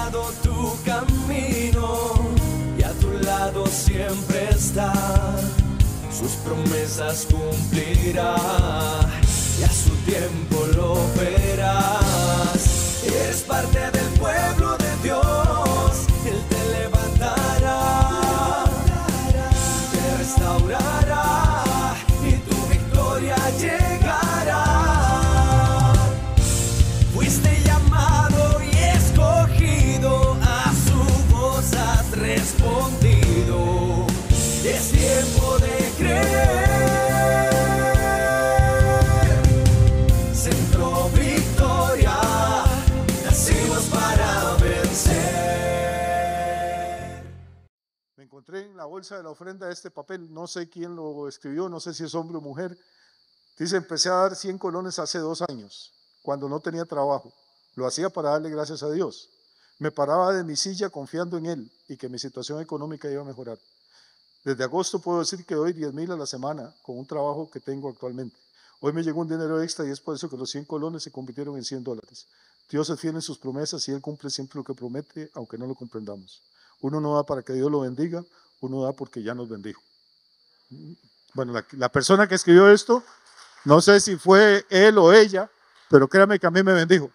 allanado tu camino y a tu lado siempre está. Sus promesas cumplirá y a su tiempo lo verás. Eres parte del pueblo de Dios, Él te levantará, te restaurará y tu victoria llegará. Fuiste llamado y escogido, a su voz has respondido. Es tiempo de creer. Centro Victoria, nacimos para vencer. Me encontré en la bolsa de la ofrenda este papel, no sé quién lo escribió, no sé si es hombre o mujer. Dice: empecé a dar 100 colones hace 2 años, cuando no tenía trabajo. Lo hacía para darle gracias a Dios. Me paraba de mi silla confiando en Él y que mi situación económica iba a mejorar. Desde agosto puedo decir que doy 10,000 a la semana con un trabajo que tengo actualmente. Hoy me llegó un dinero extra y es por eso que los 100 colones se convirtieron en $100. Dios es fiel en sus promesas y Él cumple siempre lo que promete, aunque no lo comprendamos. Uno no da para que Dios lo bendiga, uno da porque ya nos bendijo. Bueno, la persona que escribió esto, no sé si fue él o ella, pero créame que a mí me bendijo,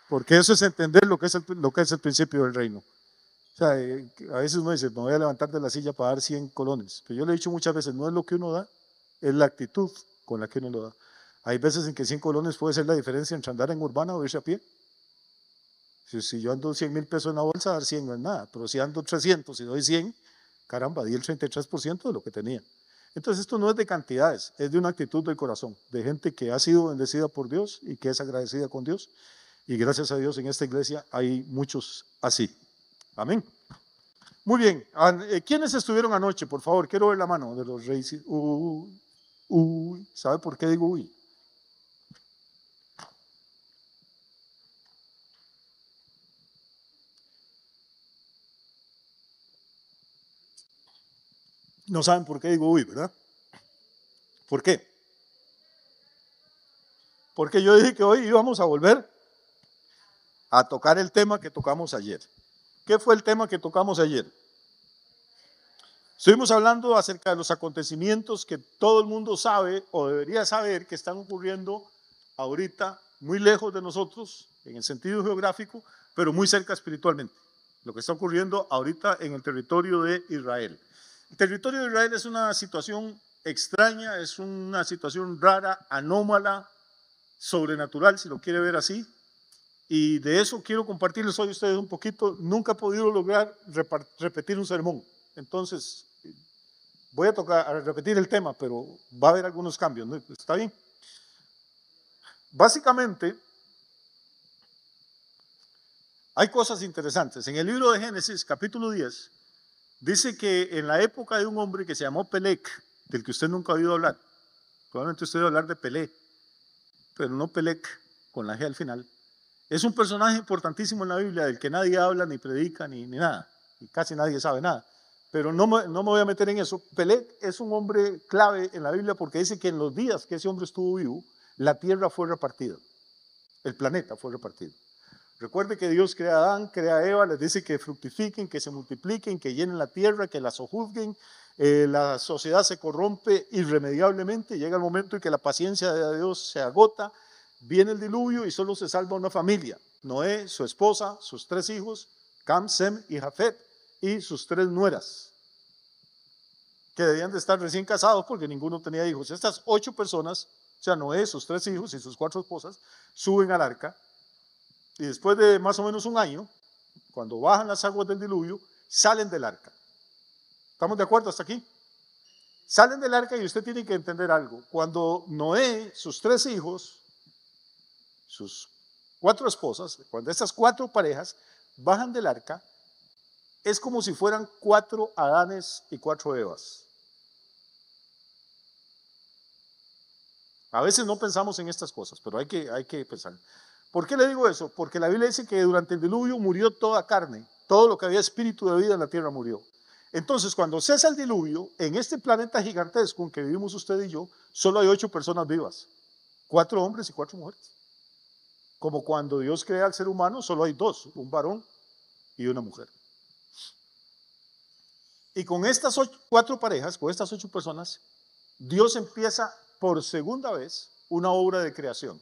porque eso es entender lo que es el principio del reino. O sea, a veces uno dice: me voy a levantar de la silla para dar 100 colones. Pero yo le he dicho muchas veces, no es lo que uno da, es la actitud con la que uno lo da. Hay veces en que 100 colones puede ser la diferencia entre andar en Urbana o irse a pie. Si yo ando 100,000 pesos en la bolsa, dar 100 no es nada. Pero si ando 300 y doy 100, caramba, di el 33% de lo que tenía. Entonces esto no es de cantidades, es de una actitud del corazón, de gente que ha sido bendecida por Dios y que es agradecida con Dios. Y gracias a Dios en esta iglesia hay muchos así. Amén. Muy bien. ¿Quiénes estuvieron anoche? Por favor, quiero ver la mano de los reyes. ¿Sabe por qué digo uy? No saben por qué digo uy, ¿verdad? ¿Por qué? Porque yo dije que hoy íbamos a volver a tocar el tema que tocamos ayer. ¿Qué fue el tema que tocamos ayer? Estuvimos hablando acerca de los acontecimientos que todo el mundo sabe o debería saber que están ocurriendo ahorita muy lejos de nosotros en el sentido geográfico, pero muy cerca espiritualmente. Lo que está ocurriendo ahorita en el territorio de Israel. El territorio de Israel es una situación extraña, es una situación rara, anómala, sobrenatural, si lo quiere ver así. Y de eso quiero compartirles hoy a ustedes un poquito. Nunca he podido lograr repetir un sermón. Entonces, voy a repetir el tema, pero va a haber algunos cambios, ¿no? ¿Está bien? Básicamente, hay cosas interesantes. En el libro de Génesis, capítulo 10, dice que en la época de un hombre que se llamó Pelec, del que usted nunca ha oído hablar, probablemente usted ha oído hablar de Pelé, pero no Pelec, con la G al final. Es un personaje importantísimo en la Biblia, del que nadie habla, ni predica, ni nada, y casi nadie sabe nada. Pero no me voy a meter en eso. Pelec es un hombre clave en la Biblia porque dice que en los días que ese hombre estuvo vivo, la tierra fue repartida, el planeta fue repartido. Recuerde que Dios crea a Adán, crea a Eva, les dice que fructifiquen, que se multipliquen, que llenen la tierra, que la sojuzguen. La sociedad se corrompe irremediablemente, llega el momento en que la paciencia de Dios se agota, viene el diluvio y solo se salva una familia: Noé, su esposa, sus 3 hijos, Cam, Sem y Jafet, y sus 3 nueras, que debían de estar recién casados porque ninguno tenía hijos. Estas 8 personas, o sea, Noé, sus 3 hijos y sus 4 esposas, suben al arca, y después de más o menos un año, cuando bajan las aguas del diluvio, salen del arca. ¿Estamos de acuerdo hasta aquí? Salen del arca y usted tiene que entender algo. Cuando Noé, sus 3 hijos, sus 4 esposas, cuando estas 4 parejas bajan del arca, es como si fueran 4 Adanes y 4 Evas. A veces no pensamos en estas cosas, pero hay que pensar. ¿Por qué le digo eso? Porque la Biblia dice que durante el diluvio murió toda carne, todo lo que había espíritu de vida en la tierra murió. Entonces, cuando cesa el diluvio, en este planeta gigantesco en que vivimos usted y yo, solo hay 8 personas vivas, 4 hombres y 4 mujeres. Como cuando Dios crea al ser humano, solo hay 2, un varón y una mujer. Y con estas 4 parejas, con estas 8 personas, Dios empieza por segunda vez una obra de creación.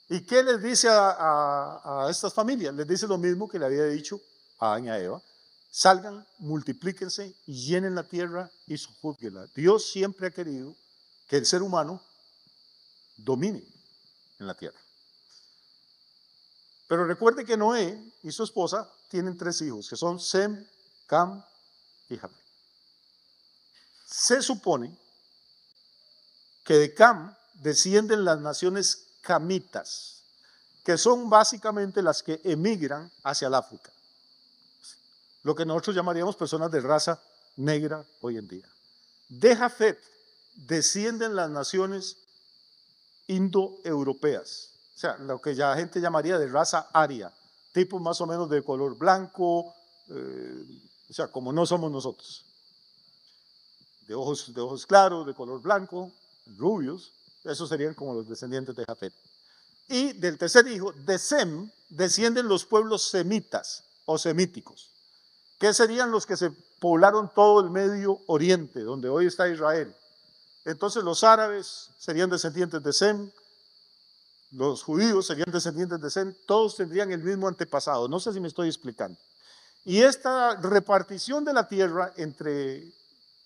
¿Y qué les dice a estas familias? Les dice lo mismo que le había dicho a Adán y a Eva. Salgan, multiplíquense y llenen la tierra y sojúzguenla. Dios siempre ha querido que el ser humano domine en la tierra. Pero recuerde que Noé y su esposa tienen 3 hijos, que son Sem, Cam y Jafet. Se supone que de Cam descienden las naciones camitas, que son básicamente las que emigran hacia el África, lo que nosotros llamaríamos personas de raza negra hoy en día. De Jafet descienden las naciones indoeuropeas, o sea, lo que ya la gente llamaría de raza aria, tipos más o menos de color blanco, o sea, como no somos nosotros, de ojos claros, de color blanco, rubios. Esos serían como los descendientes de Jafet. Y del tercer hijo, de Sem, descienden los pueblos semitas o semíticos, que serían los que se poblaron todo el Medio Oriente, donde hoy está Israel. Entonces los árabes serían descendientes de Sem, los judíos serían descendientes de Sem, todos tendrían el mismo antepasado. No sé si me estoy explicando. Y esta repartición de la tierra entre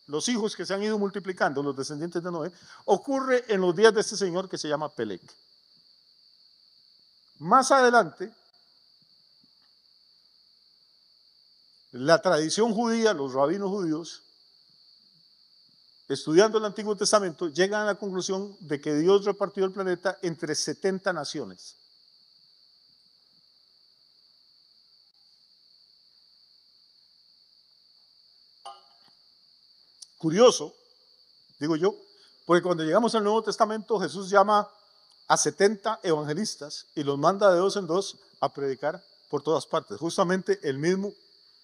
los hijos que se han ido multiplicando, los descendientes de Noé, ocurre en los días de este señor que se llama Pelec. Más adelante, la tradición judía, los rabinos judíos, estudiando el Antiguo Testamento, llegan a la conclusión de que Dios repartió el planeta entre 70 naciones. Curioso, digo yo, porque cuando llegamos al Nuevo Testamento, Jesús llama a 70 evangelistas y los manda de 2 en 2 a predicar por todas partes, justamente el mismo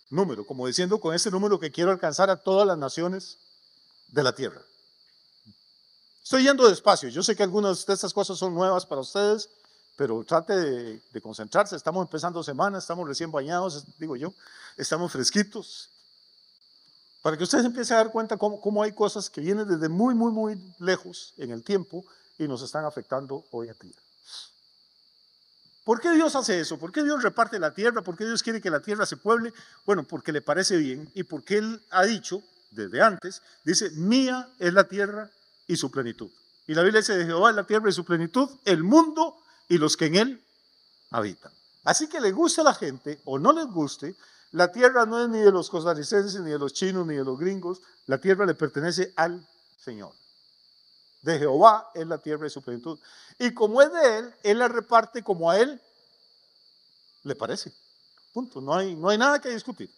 número, como diciendo, con ese número que quiero alcanzar a todas las naciones de la tierra. Estoy yendo despacio, yo sé que algunas de estas cosas son nuevas para ustedes, pero trate de concentrarse. Estamos empezando semana, estamos recién bañados, digo yo, estamos fresquitos, para que ustedes empiecen a dar cuenta cómo hay cosas que vienen desde muy, muy, muy lejos en el tiempo y nos están afectando hoy en día. ¿Por qué Dios hace eso? ¿Por qué Dios reparte la tierra? ¿Por qué Dios quiere que la tierra se pueble? Bueno, porque le parece bien y porque Él ha dicho desde antes, dice, mía es la tierra y su plenitud. Y la Biblia dice, de Jehová es la tierra y su plenitud, el mundo y los que en él habitan. Así que le guste a la gente o no les guste, la tierra no es ni de los costarricenses, ni de los chinos, ni de los gringos, la tierra le pertenece al Señor. De Jehová es la tierra y su plenitud. Y como es de Él la reparte como a Él le parece. Punto, no hay nada que discutir.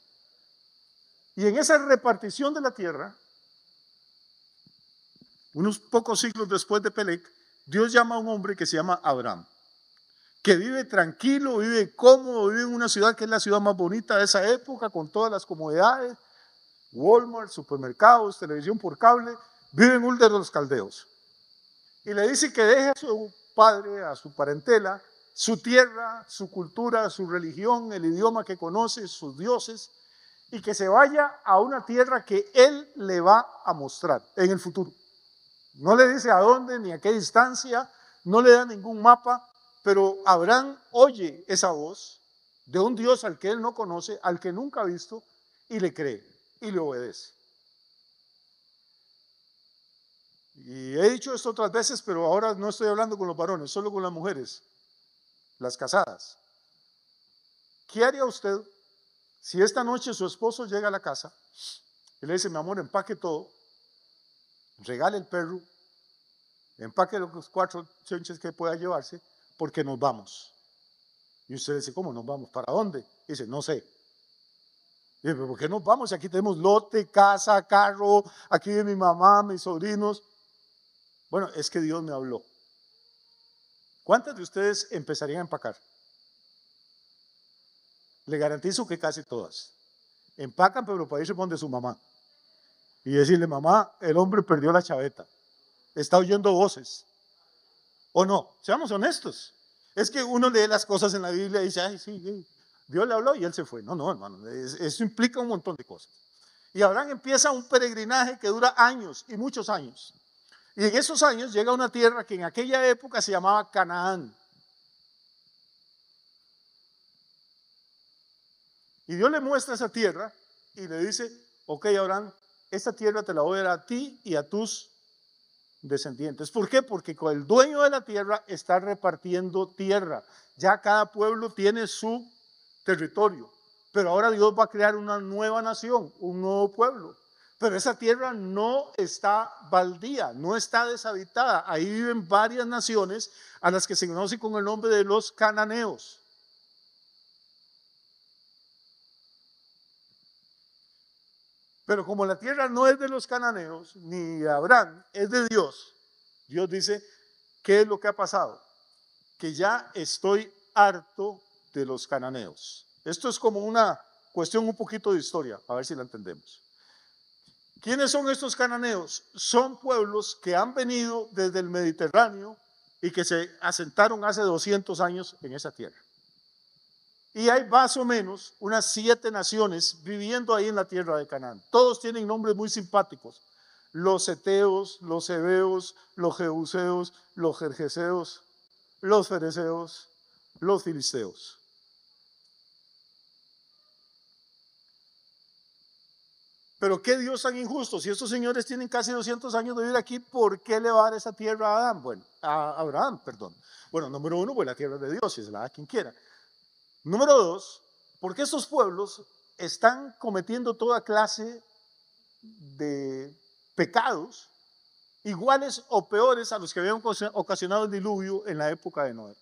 Y en esa repartición de la tierra, unos pocos siglos después de Pelec, Dios llama a un hombre que se llama Abraham, que vive tranquilo, vive cómodo, vive en una ciudad que es la ciudad más bonita de esa época, con todas las comodidades, Walmart, supermercados, televisión por cable, vive en Ur de los Caldeos. Y le dice que deje a su padre, a su parentela, su tierra, su cultura, su religión, el idioma que conoce, sus dioses, y que se vaya a una tierra que Él le va a mostrar en el futuro. No le dice a dónde ni a qué distancia, no le da ningún mapa, pero Abraham oye esa voz de un Dios al que él no conoce, al que nunca ha visto, y le cree y le obedece. Y he dicho esto otras veces, pero ahora no estoy hablando con los varones, solo con las mujeres, las casadas. ¿Qué haría usted si esta noche su esposo llega a la casa y le dice, mi amor, empaque todo, regale el perro, empaque los 4 chonches que pueda llevarse, porque nos vamos? Y usted dice, ¿cómo nos vamos? ¿Para dónde? Y dice, no sé. Y dice, ¿pero por qué nos vamos? Aquí tenemos lote, casa, carro, aquí vive mi mamá, mis sobrinos. Bueno, es que Dios me habló. ¿Cuántas de ustedes empezarían a empacar? Le garantizo que casi todas. Empacan, pero para irse donde su mamá. Y decirle, mamá, el hombre perdió la chaveta. Está oyendo voces. ¿O no? Seamos honestos. Es que uno lee las cosas en la Biblia y dice, ay, sí, Dios le habló y él se fue. No, no, hermano, eso implica un montón de cosas. Y Abraham empieza un peregrinaje que dura años y muchos años. Y en esos años llega a una tierra que en aquella época se llamaba Canaán. Y Dios le muestra esa tierra y le dice, ok, Abraham, esta tierra te la voy a dar a ti y a tus descendientes. ¿Por qué? Porque con el dueño de la tierra está repartiendo tierra. Ya cada pueblo tiene su territorio. Pero ahora Dios va a crear una nueva nación, un nuevo pueblo. Pero esa tierra no está baldía, no está deshabitada. Ahí viven varias naciones a las que se conoce con el nombre de los cananeos. Pero como la tierra no es de los cananeos, ni de Abraham, es de Dios, Dios dice, ¿qué es lo que ha pasado? Que ya estoy harto de los cananeos. Esto es como una cuestión un poquito de historia, a ver si la entendemos. ¿Quiénes son estos cananeos? Son pueblos que han venido desde el Mediterráneo y que se asentaron hace 200 años en esa tierra. Y hay más o menos unas 7 naciones viviendo ahí en la tierra de Canaán. Todos tienen nombres muy simpáticos. Los heteos, los heveos, los jebuseos, los gergeseos, los fereceos, los filisteos. Pero qué Dios tan injusto. Si estos señores tienen casi 200 años de vivir aquí, ¿por qué le va a dar esa tierra a Adán? Bueno, a Abraham, perdón. Bueno, número 1, pues la tierra de Dios, y se la da a quien quiera. Número 2, porque estos pueblos están cometiendo toda clase de pecados iguales o peores a los que habían ocasionado el diluvio en la época de Noé.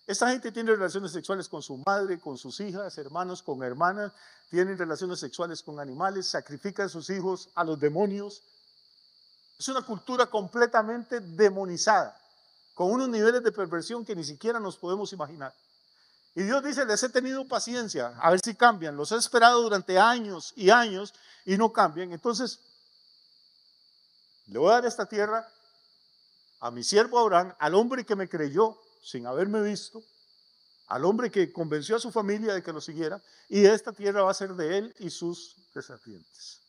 Esta gente tiene relaciones sexuales con su madre, con sus hijas, hermanos, con hermanas, tienen relaciones sexuales con animales, sacrifican a sus hijos a los demonios. Es una cultura completamente demonizada, con unos niveles de perversión que ni siquiera nos podemos imaginar. Y Dios dice, les he tenido paciencia, a ver si cambian. Los he esperado durante años y años y no cambian. Entonces, le voy a dar esta tierra a mi siervo Abraham, al hombre que me creyó sin haberme visto, al hombre que convenció a su familia de que lo siguiera, y esta tierra va a ser de él y sus descendientes.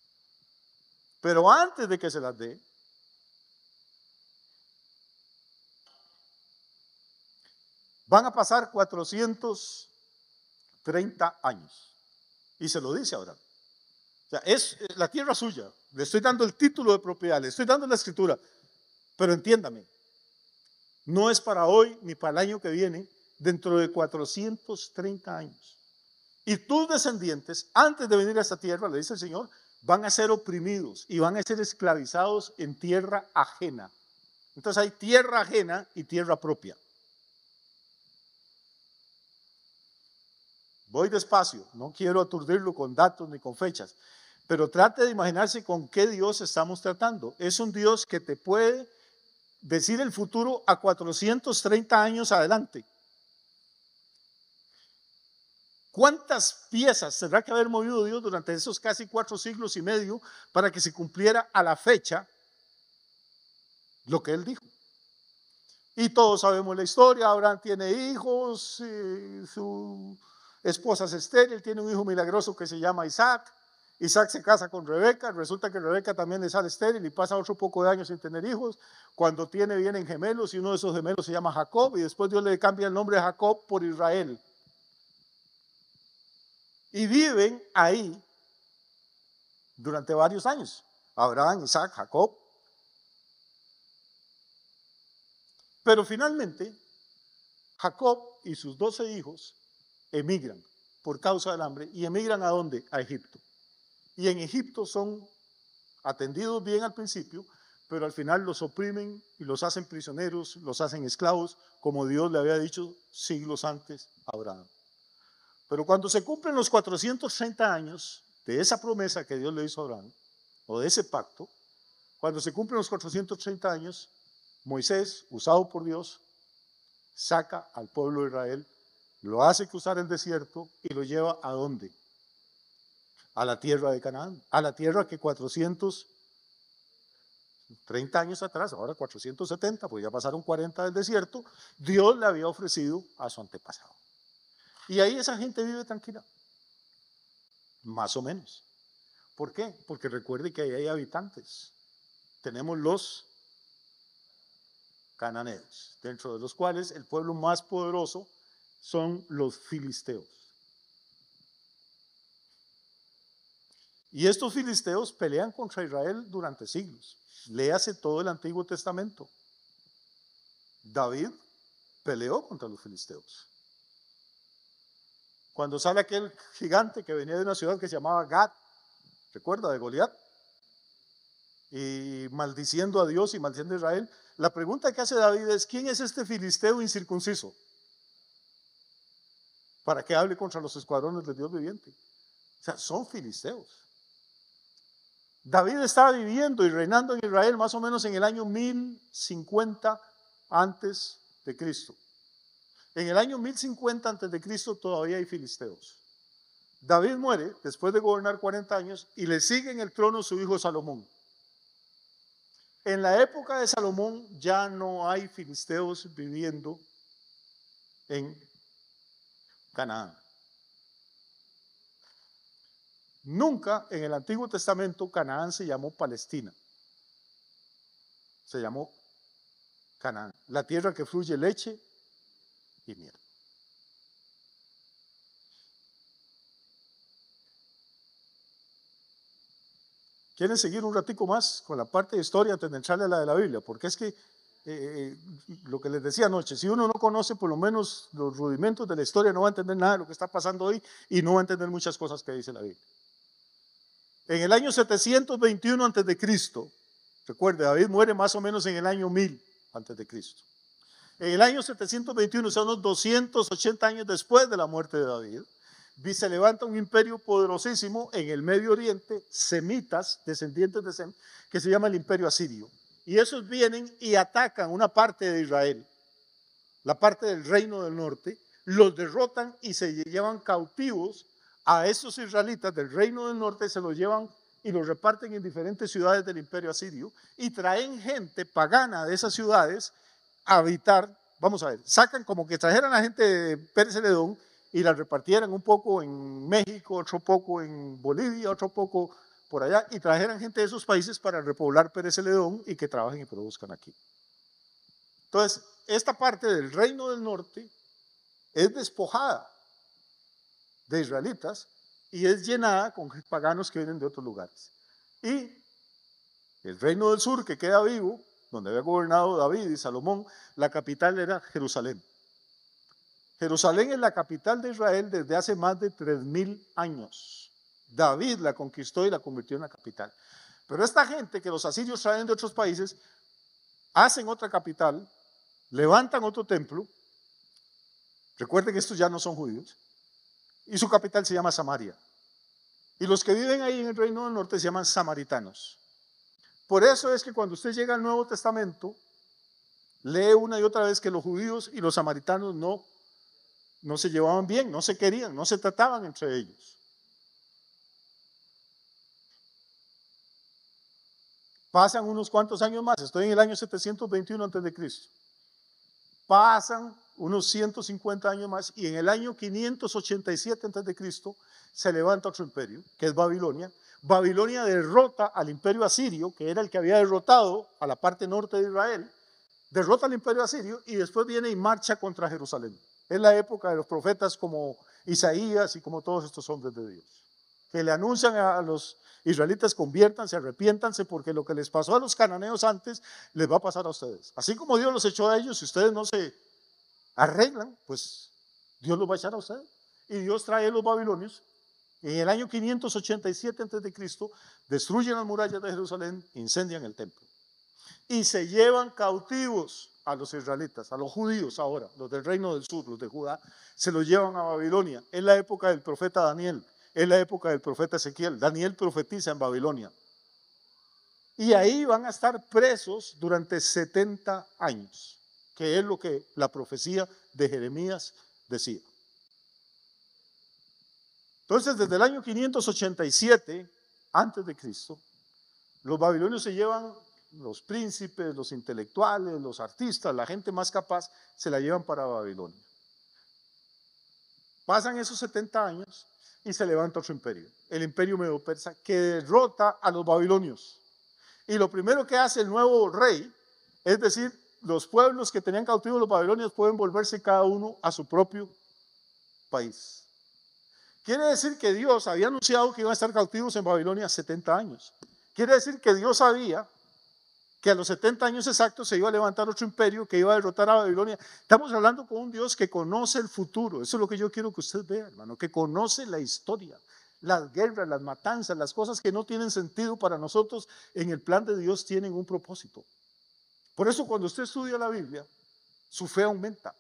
Pero antes de que se las dé, van a pasar 430 años. Y se lo dice a Abraham. O sea, es la tierra suya. Le estoy dando el título de propiedad, le estoy dando la escritura. Pero entiéndame, no es para hoy ni para el año que viene, dentro de 430 años. Y tus descendientes, antes de venir a esta tierra, le dice el Señor, van a ser oprimidos y van a ser esclavizados en tierra ajena. Entonces hay tierra ajena y tierra propia. Voy despacio, no quiero aturdirlo con datos ni con fechas, pero trate de imaginarse con qué Dios estamos tratando. Es un Dios que te puede decir el futuro a 430 años adelante. ¿Cuántas piezas tendrá que haber movido Dios durante esos casi 4 siglos y medio para que se cumpliera a la fecha lo que Él dijo? Y todos sabemos la historia. Abraham tiene hijos, su esposa es estéril, tiene un hijo milagroso que se llama Isaac. Isaac se casa con Rebeca, resulta que Rebeca también le sale estéril y pasa otro poco de años sin tener hijos. Cuando vienen gemelos y uno de esos gemelos se llama Jacob y después Dios le cambia el nombre de Jacob por Israel. Y viven ahí durante varios años. Abraham, Isaac, Jacob. Pero finalmente, Jacob y sus 12 hijos emigran por causa del hambre. ¿Y emigran a dónde? A Egipto. Y en Egipto son atendidos bien al principio, pero al final los oprimen y los hacen prisioneros, los hacen esclavos, como Dios le había dicho siglos antes a Abraham. Pero cuando se cumplen los 430 años de esa promesa que Dios le hizo a Abraham, o de ese pacto, cuando se cumplen los 430 años, Moisés, usado por Dios, saca al pueblo de Israel, lo hace cruzar el desierto y lo lleva ¿a dónde? A la tierra de Canaán, a la tierra que 430 años atrás, ahora 470, pues ya pasaron 40 del desierto, Dios le había ofrecido a su antepasado. Y ahí esa gente vive tranquila, más o menos. ¿Por qué? Porque recuerde que ahí hay habitantes. Tenemos los cananeos, dentro de los cuales el pueblo más poderoso son los filisteos. Y estos filisteos pelean contra Israel durante siglos. Léase todo el Antiguo Testamento. David peleó contra los filisteos. Cuando sale aquel gigante que venía de una ciudad que se llamaba Gat, ¿recuerda de Goliat? Y maldiciendo a Dios y maldiciendo a Israel, la pregunta que hace David es: ¿quién es este filisteo incircunciso para que hable contra los escuadrones del Dios viviente? O sea, son filisteos. David estaba viviendo y reinando en Israel más o menos en el año 1050 antes de Cristo. En el año 1050 antes de Cristo todavía hay filisteos. David muere después de gobernar 40 años y le sigue en el trono su hijo Salomón. En la época de Salomón ya no hay filisteos viviendo en Canaán. Nunca en el Antiguo Testamento Canaán se llamó Palestina. Se llamó Canaán, la tierra que fluye leche y miel. ¿Quieren seguir un ratico más con la parte de historia antes de entrarle a la de la Biblia? Porque es que lo que les decía anoche, si uno no conoce por lo menos los rudimentos de la historia, no va a entender nada de lo que está pasando hoy y no va a entender muchas cosas que dice la Biblia. En el año 721 antes de Cristo, recuerde, David muere más o menos en el año 1000 antes de Cristo. En el año 721, o sea, unos 280 años después de la muerte de David, se levanta un imperio poderosísimo en el Medio Oriente, semitas, descendientes de Sem, que se llama el Imperio Asirio. Y esos vienen y atacan una parte de Israel, la parte del Reino del Norte, los derrotan y se llevan cautivos a esos israelitas del Reino del Norte, se los llevan y los reparten en diferentes ciudades del Imperio Asirio y traen gente pagana de esas ciudades a habitar. Vamos a ver, sacan como que trajeran a gente de Pérez Celedón y la repartieran un poco en México, otro poco en Bolivia, otro poco por allá, y trajeran gente de esos países para repoblar Pérez Celedón y que trabajen y produzcan aquí. Entonces, esta parte del Reino del Norte es despojada de israelitas y es llenada con paganos que vienen de otros lugares. Y el Reino del Sur, que queda vivo, donde había gobernado David y Salomón, la capital era Jerusalén. Jerusalén es la capital de Israel desde hace más de 3000 años. David la conquistó y la convirtió en la capital. Pero esta gente que los asirios traen de otros países, hacen otra capital, levantan otro templo. Recuerden que estos ya no son judíos. Y su capital se llama Samaria. Y los que viven ahí en el Reino del Norte se llaman samaritanos. Por eso es que cuando usted llega al Nuevo Testamento, lee una y otra vez que los judíos y los samaritanos no se llevaban bien, no se querían, no se trataban entre ellos. Pasan unos cuantos años más, estoy en el año 721 a.C. Pasan unos 150 años más y en el año 587 a.C. se levanta otro imperio, que es Babilonia. Babilonia derrota al imperio asirio, que era el que había derrotado a la parte norte de Israel, derrota al imperio asirio y después viene y marcha contra Jerusalén. Es la época de los profetas como Isaías y como todos estos hombres de Dios, que le anuncian a los israelitas: conviértanse, arrepiéntanse, porque lo que les pasó a los cananeos antes les va a pasar a ustedes. Así como Dios los echó a ellos, si ustedes no se arreglan, pues Dios los va a echar a ustedes. Y Dios trae a los babilonios. En el año 587 a.C. destruyen las murallas de Jerusalén, incendian el templo y se llevan cautivos a los israelitas, a los judíos ahora, los del Reino del Sur, los de Judá, se los llevan a Babilonia. Es la época del profeta Daniel, es la época del profeta Ezequiel. Daniel profetiza en Babilonia. Y ahí van a estar presos durante 70 años, que es lo que la profecía de Jeremías decía. Entonces, desde el año 587 antes de Cristo, los babilonios se llevan los príncipes, los intelectuales, los artistas, la gente más capaz, se la llevan para Babilonia. Pasan esos 70 años y se levanta otro imperio, el imperio medo-persa, que derrota a los babilonios. Y lo primero que hace el nuevo rey, es decir, los pueblos que tenían cautivos los babilonios pueden volverse cada uno a su propio país. Quiere decir que Dios había anunciado que iban a estar cautivos en Babilonia 70 años. Quiere decir que Dios sabía que a los 70 años exactos se iba a levantar otro imperio que iba a derrotar a Babilonia. Estamos hablando con un Dios que conoce el futuro. Eso es lo que yo quiero que usted vea, hermano, que conoce la historia, las guerras, las matanzas, las cosas que no tienen sentido para nosotros, en el plan de Dios tienen un propósito. Por eso cuando usted estudia la Biblia, su fe aumenta.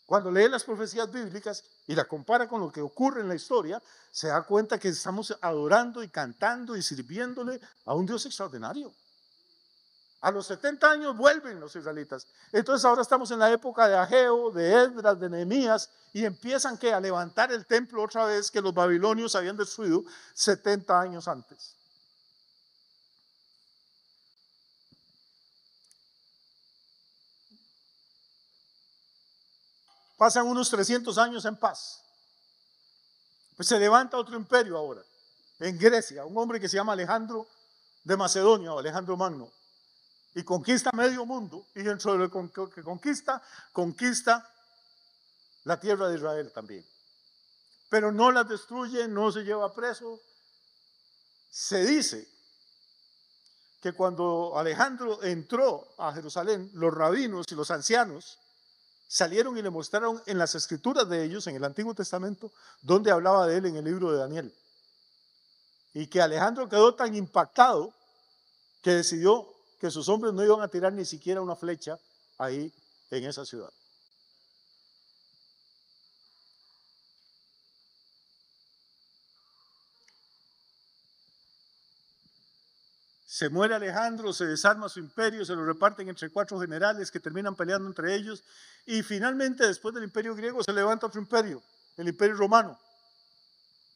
Cuando lee las profecías bíblicas y la compara con lo que ocurre en la historia, se da cuenta que estamos adorando y cantando y sirviéndole a un Dios extraordinario. A los 70 años vuelven los israelitas. Entonces ahora estamos en la época de Ageo, de Esdras, de Nehemías, y empiezan a levantar el templo otra vez que los babilonios habían destruido 70 años antes. Pasan unos 300 años en paz. Pues se levanta otro imperio ahora, en Grecia, un hombre que se llama Alejandro de Macedonia o Alejandro Magno. Y conquista medio mundo, y dentro de lo que conquista la tierra de Israel también. Pero no la destruye, no se lleva preso. Se dice que cuando Alejandro entró a Jerusalén, los rabinos y los ancianos salieron y le mostraron en las escrituras de ellos, en el Antiguo Testamento, donde hablaba de él en el libro de Daniel. Y que Alejandro quedó tan impactado que decidió que sus hombres no iban a tirar ni siquiera una flecha ahí en esa ciudad. Se muere Alejandro, se desarma su imperio, se lo reparten entre 4 generales que terminan peleando entre ellos, y finalmente después del imperio griego se levanta otro imperio, el imperio romano.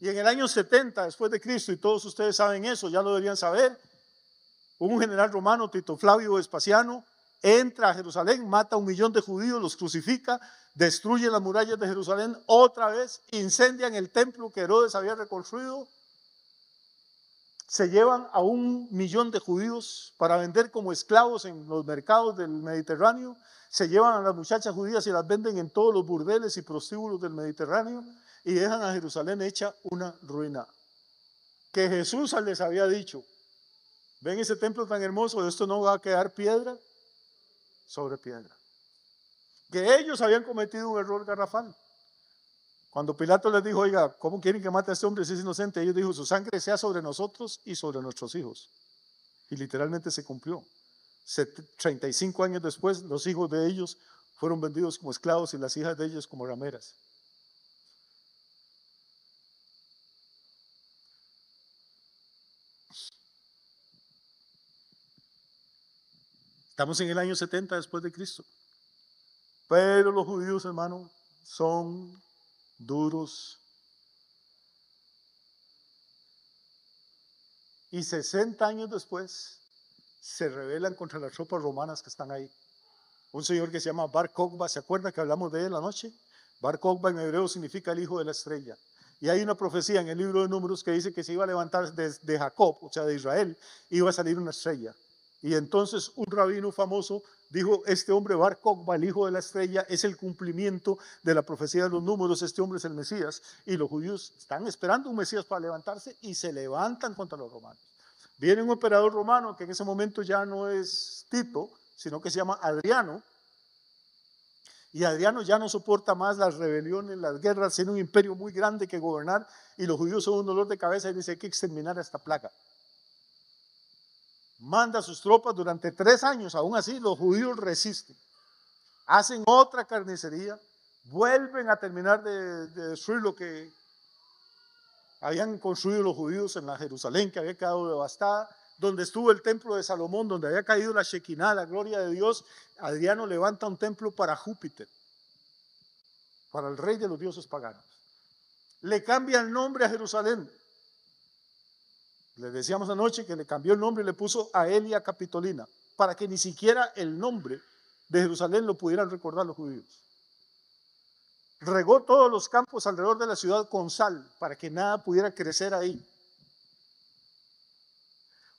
Y en el año 70 después de Cristo, y todos ustedes saben eso, ya lo deberían saber, un general romano, Tito Flavio Vespasiano, entra a Jerusalén, mata a 1 millón de judíos, los crucifica, destruye las murallas de Jerusalén, otra vez incendian el templo que Herodes había reconstruido, se llevan a 1 millón de judíos para vender como esclavos en los mercados del Mediterráneo, se llevan a las muchachas judías y las venden en todos los burdeles y prostíbulos del Mediterráneo y dejan a Jerusalén hecha una ruina. Que Jesús les había dicho: ven ese templo tan hermoso, esto no va a quedar piedra sobre piedra. Que ellos habían cometido un error garrafal. Cuando Pilato les dijo: oiga, ¿cómo quieren que mate a este hombre si es inocente? Ellos dijo: su sangre sea sobre nosotros y sobre nuestros hijos. Y literalmente se cumplió. 35 años después, los hijos de ellos fueron vendidos como esclavos y las hijas de ellos como rameras. Estamos en el año 70 después de Cristo. Pero los judíos, hermano, son duros. Y 60 años después se rebelan contra las tropas romanas que están ahí. Un señor que se llama Bar Kokhba, ¿se acuerda que hablamos de él anoche? Bar Kokhba en hebreo significa el hijo de la estrella. Y hay una profecía en el libro de Números que dice que se iba a levantar de Jacob, o sea de Israel, iba a salir una estrella. Y entonces un rabino famoso dijo: este hombre Bar Kokhba, el hijo de la estrella, es el cumplimiento de la profecía de los Números, este hombre es el Mesías. Y los judíos están esperando un Mesías para levantarse y se levantan contra los romanos. Viene un emperador romano que en ese momento ya no es Tito, sino que se llama Adriano. Y Adriano ya no soporta más las rebeliones, las guerras, tiene un imperio muy grande que gobernar y los judíos son un dolor de cabeza y dice: hay que exterminar a esta plaga. Manda a sus tropas durante 3 años, aún así los judíos resisten. Hacen otra carnicería, vuelven a terminar de destruir lo que habían construido los judíos en la Jerusalén, que había quedado devastada, donde estuvo el templo de Salomón, donde había caído la Shekinah, la gloria de Dios. Adriano levanta un templo para Júpiter, para el rey de los dioses paganos. Le cambia el nombre a Jerusalén. Les decíamos anoche que le cambió el nombre y le puso Aelia Capitolina, para que ni siquiera el nombre de Jerusalén lo pudieran recordar los judíos. regó todos los campos alrededor de la ciudad con sal para que nada pudiera crecer ahí.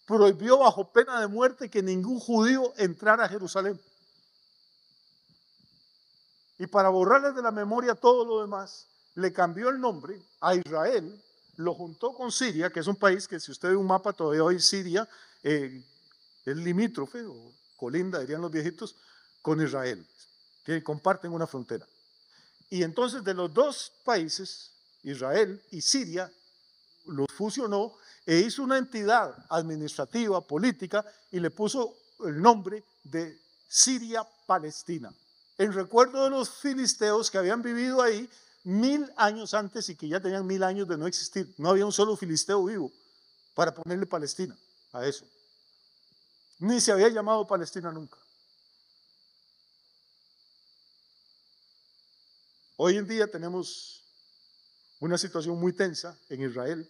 Prohibió bajo pena de muerte que ningún judío entrara a Jerusalén. Y para borrarles de la memoria todo lo demás, le cambió el nombre a Israel, lo juntó con Siria, que es un país que si usted ve un mapa todavía hoy Siria es limítrofe o colinda, dirían los viejitos, con Israel. Comparten una frontera. Y entonces de los dos países, Israel y Siria, los fusionó e hizo una entidad administrativa, política, y le puso el nombre de Siria-Palestina, en recuerdo de los filisteos que habían vivido ahí 1000 años antes y que ya tenían 1000 años de no existir. No había un solo filisteo vivo para ponerle Palestina a eso. Ni se había llamado Palestina nunca. Hoy en día tenemos una situación muy tensa en Israel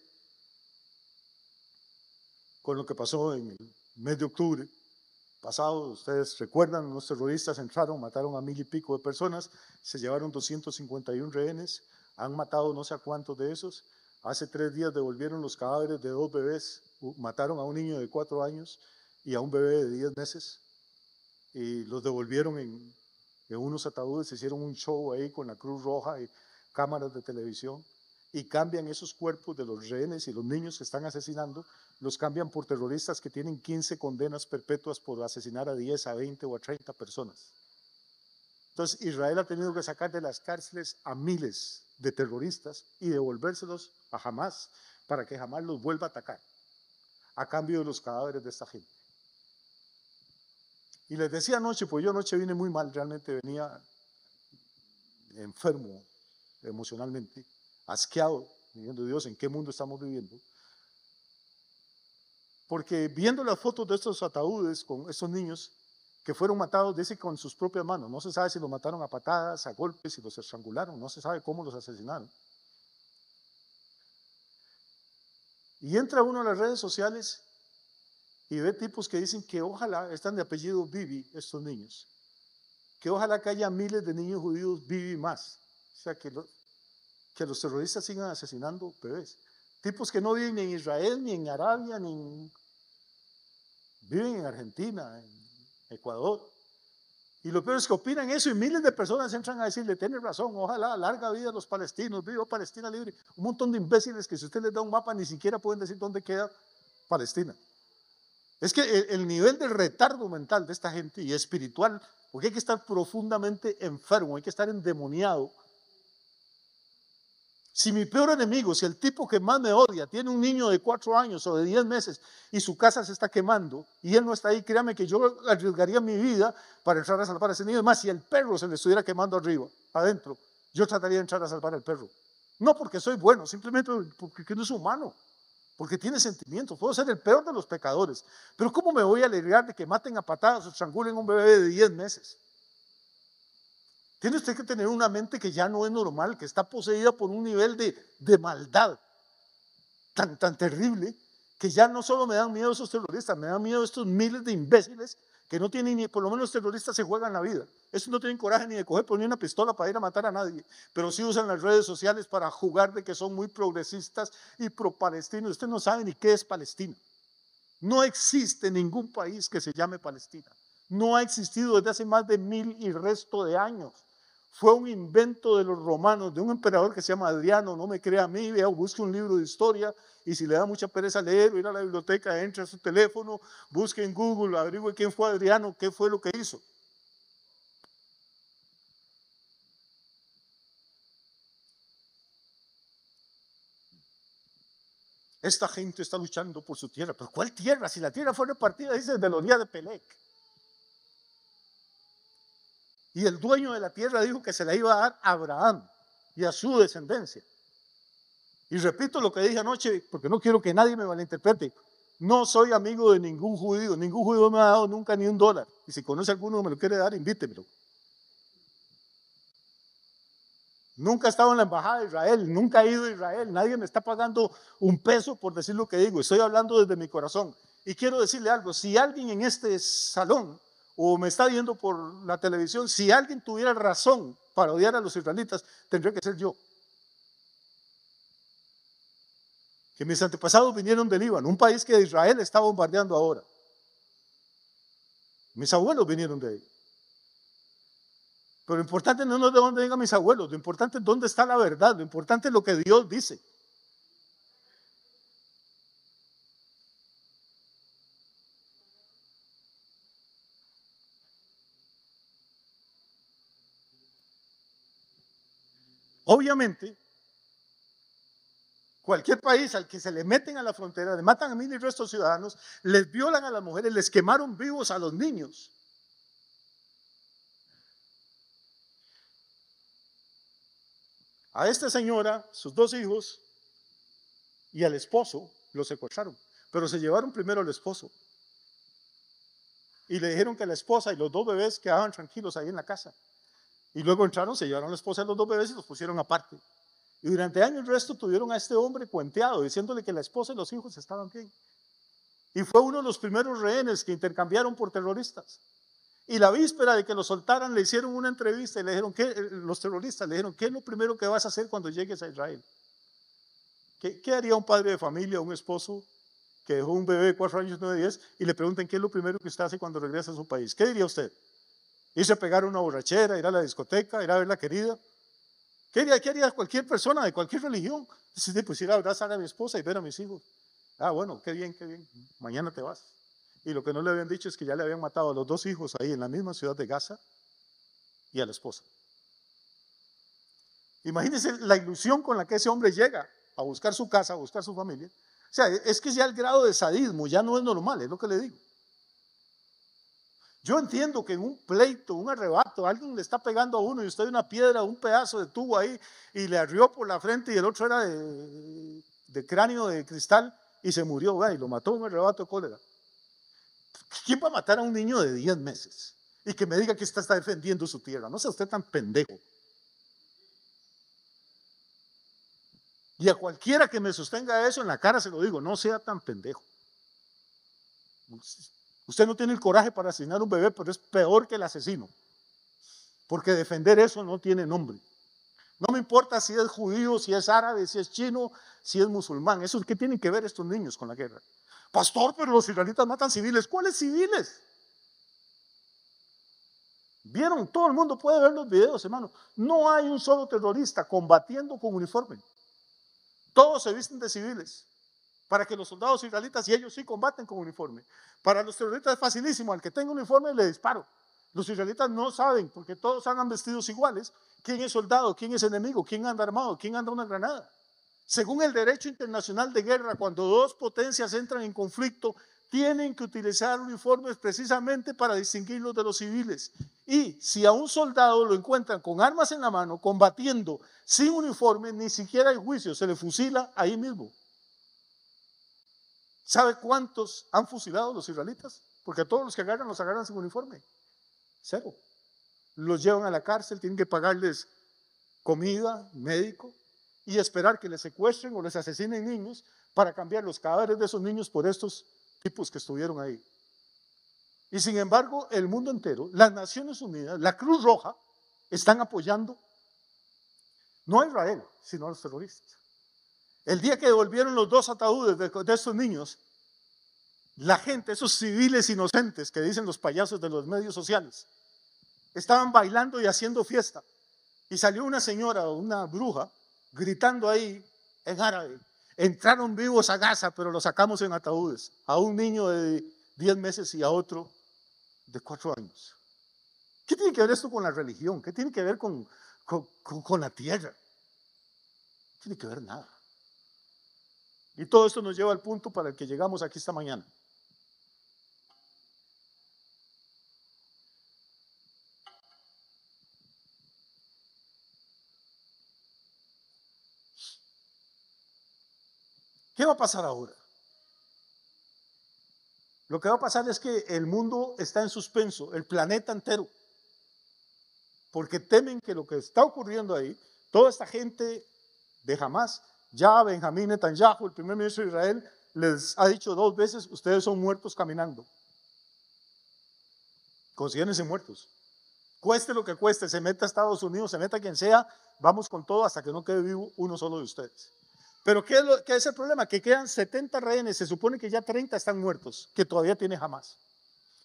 con lo que pasó en el mes de octubre pasado. Ustedes recuerdan, unos terroristas entraron, mataron a 1000 y pico de personas, se llevaron 251 rehenes, han matado no sé a cuántos de esos. Hace 3 días devolvieron los cadáveres de 2 bebés, mataron a un niño de 4 años y a un bebé de 10 meses y los devolvieron en unos ataúdes. Hicieron un show ahí con la Cruz Roja y cámaras de televisión y cambian esos cuerpos de los rehenes y los niños que están asesinando, los cambian por terroristas que tienen 15 condenas perpetuas por asesinar a 10, a 20 o a 30 personas. Entonces Israel ha tenido que sacar de las cárceles a miles de terroristas y devolvérselos a Hamás para que Hamás los vuelva a atacar a cambio de los cadáveres de esta gente. Y les decía anoche, pues yo anoche vine muy mal, realmente venía enfermo emocionalmente, asqueado, diciendo, Dios, ¿en qué mundo estamos viviendo? Porque viendo las fotos de estos ataúdes con estos niños que fueron matados, dice con sus propias manos, no se sabe si los mataron a patadas, a golpes, si los estrangularon, no se sabe cómo los asesinaron. Y entra uno a las redes sociales y ve tipos que dicen que ojalá, están de apellido Bibi estos niños, que ojalá que haya miles de niños judíos Bibi más, o sea que los terroristas sigan asesinando bebés, tipos que no viven ni en Israel, ni en Arabia, viven en Argentina, en Ecuador, y lo peor es que opinan eso y miles de personas entran a decirle, tiene razón, ojalá, larga vida a los palestinos, viva Palestina libre, un montón de imbéciles que si usted les da un mapa ni siquiera pueden decir dónde queda Palestina. Es que el nivel de retardo mental de esta gente y espiritual, porque hay que estar profundamente enfermo, hay que estar endemoniado. Si mi peor enemigo, si el tipo que más me odia tiene un niño de 4 años o de 10 meses y su casa se está quemando y él no está ahí, créame que yo arriesgaría mi vida para entrar a salvar a ese niño. Además, si el perro se le estuviera quemando arriba, adentro, yo trataría de entrar a salvar al perro. No porque soy bueno, simplemente porque no es humano. Porque tiene sentimientos, puedo ser el peor de los pecadores, pero ¿cómo me voy a alegrar de que maten a patadas o estrangulen a un bebé de 10 meses? Tiene usted que tener una mente que ya no es normal, que está poseída por un nivel de maldad tan terrible, que ya no solo me dan miedo esos terroristas, me dan miedo estos miles de imbéciles que no tienen ni, por lo menos los terroristas se juegan la vida. Estos no tienen coraje ni de coger por ni una pistola para ir a matar a nadie, pero sí usan las redes sociales para jugar de que son muy progresistas y pro-palestinos. Usted no sabe ni qué es Palestina. No existe ningún país que se llame Palestina. No ha existido desde hace más de 1000 y resto de años. Fue un invento de los romanos, de un emperador que se llama Adriano. No me crea a mí, vea, busque un libro de historia y si le da mucha pereza leer o ir a la biblioteca, entre a su teléfono, busque en Google, averigüe quién fue Adriano, qué fue lo que hizo. Esta gente está luchando por su tierra. ¿Pero cuál tierra? Si la tierra fue repartida, dice, desde los días de Pelec. Y el dueño de la tierra dijo que se la iba a dar a Abraham y a su descendencia. Y repito lo que dije anoche, porque no quiero que nadie me malinterprete. No soy amigo de ningún judío me ha dado nunca ni $1. Y si conoce a alguno que me lo quiere dar, invítemelo. Nunca he estado en la embajada de Israel, nunca he ido a Israel, nadie me está pagando un peso por decir lo que digo, estoy hablando desde mi corazón. Y quiero decirle algo, si alguien en este salón o me está viendo por la televisión, si alguien tuviera razón para odiar a los israelitas, tendría que ser yo. Que mis antepasados vinieron de Líbano, un país que Israel está bombardeando ahora. Mis abuelos vinieron de ahí. Pero lo importante no es de dónde vengan mis abuelos, lo importante es dónde está la verdad, lo importante es lo que Dios dice. Obviamente, cualquier país al que se le meten a la frontera, le matan a 1000 y resto de ciudadanos, les violan a las mujeres, les quemaron vivos a los niños. A esta señora, sus 2 hijos y al esposo los secuestraron, pero se llevaron primero al esposo. Y le dijeron que la esposa y los 2 bebés quedaban tranquilos ahí en la casa. Y luego entraron, se llevaron a la esposa y los 2 bebés y los pusieron aparte. Y durante años el resto tuvieron a este hombre cuenteado, diciéndole que la esposa y los hijos estaban bien. Y fue uno de los primeros rehenes que intercambiaron por terroristas. Y la víspera de que lo soltaran le hicieron una entrevista y le dijeron, los terroristas le dijeron, ¿qué es lo primero que vas a hacer cuando llegues a Israel? ¿Qué haría un padre de familia, un esposo que dejó un bebé de 4 años, 9, 10 y le preguntan qué es lo primero que usted hace cuando regresa a su país? ¿Qué diría usted? ¿Irse a pegar una borrachera, ir a la discoteca, ir a ver la querida? ¿Qué haría cualquier persona de cualquier religión? Dice, pues ir a abrazar a mi esposa y ver a mis hijos. Ah, bueno, qué bien, mañana te vas. Y lo que no le habían dicho es que ya le habían matado a los 2 hijos ahí en la misma ciudad de Gaza y a la esposa. Imagínense la ilusión con la que ese hombre llega a buscar su casa, a buscar su familia. O sea, es que ya el grado de sadismo ya no es normal, es lo que le digo. Yo entiendo que en un pleito, un arrebato, alguien le está pegando a uno y usted una piedra, un pedazo de tubo ahí y le arrió por la frente y el otro era de cráneo de cristal y se murió, y lo mató en un arrebato de cólera. ¿Quién va a matar a un niño de 10 meses? Y que me diga que está defendiendo su tierra. No sea usted tan pendejo. Y a cualquiera que me sostenga eso en la cara se lo digo, no sea tan pendejo. Usted no tiene el coraje para asesinar a un bebé, pero es peor que el asesino. Porque defender eso no tiene nombre. No me importa si es judío, si es árabe, si es chino, si es musulmán. Eso, ¿qué tienen que ver estos niños con la guerra? Pastor, pero los israelitas matan civiles. ¿Cuáles civiles? ¿Vieron? Todo el mundo puede ver los videos, hermano. No hay un solo terrorista combatiendo con uniforme. Todos se visten de civiles. Para que los soldados israelitas, y ellos sí combaten con uniforme. Para los terroristas es facilísimo. Al que tenga uniforme le disparo. Los israelitas no saben, porque todos andan vestidos iguales, quién es soldado, quién es enemigo, quién anda armado, quién anda una granada. Según el derecho internacional de guerra, cuando 2 potencias entran en conflicto, tienen que utilizar uniformes precisamente para distinguirlos de los civiles. Y si a un soldado lo encuentran con armas en la mano, combatiendo sin uniforme, ni siquiera hay juicio, se le fusila ahí mismo. ¿Sabe cuántos han fusilado los israelitas? Porque a todos los que agarran, los agarran sin uniforme. 0. Los llevan a la cárcel, tienen que pagarles comida, médico, y esperar que les secuestren o les asesinen niños para cambiar los cadáveres de esos niños por estos tipos que estuvieron ahí. Y sin embargo, el mundo entero, las Naciones Unidas, la Cruz Roja, están apoyando no a Israel, sino a los terroristas. El día que devolvieron los 2 ataúdes de estos niños, la gente, esos civiles inocentes que dicen los payasos de los medios sociales, estaban bailando y haciendo fiesta. Y salió una señora, una bruja, gritando ahí en árabe, entraron vivos a Gaza, pero los sacamos en ataúdes, a un niño de 10 meses y a otro de 4 años. ¿Qué tiene que ver esto con la religión? ¿Qué tiene que ver con la tierra? No tiene que ver nada. Y todo esto nos lleva al punto para el que llegamos aquí esta mañana. ¿Qué va a pasar ahora? Lo que va a pasar es que el mundo está en suspenso, el planeta entero, porque temen que lo que está ocurriendo ahí, toda esta gente de Hamás, ya Benjamín Netanyahu, el primer ministro de Israel, les ha dicho 2 veces, ustedes son muertos caminando. considérense muertos. Cueste lo que cueste, se meta a Estados Unidos, se meta quien sea, vamos con todo hasta que no quede vivo uno solo de ustedes. Pero ¿qué es el problema? Que quedan 70 rehenes, se supone que ya 30 están muertos, que todavía tiene Hamás.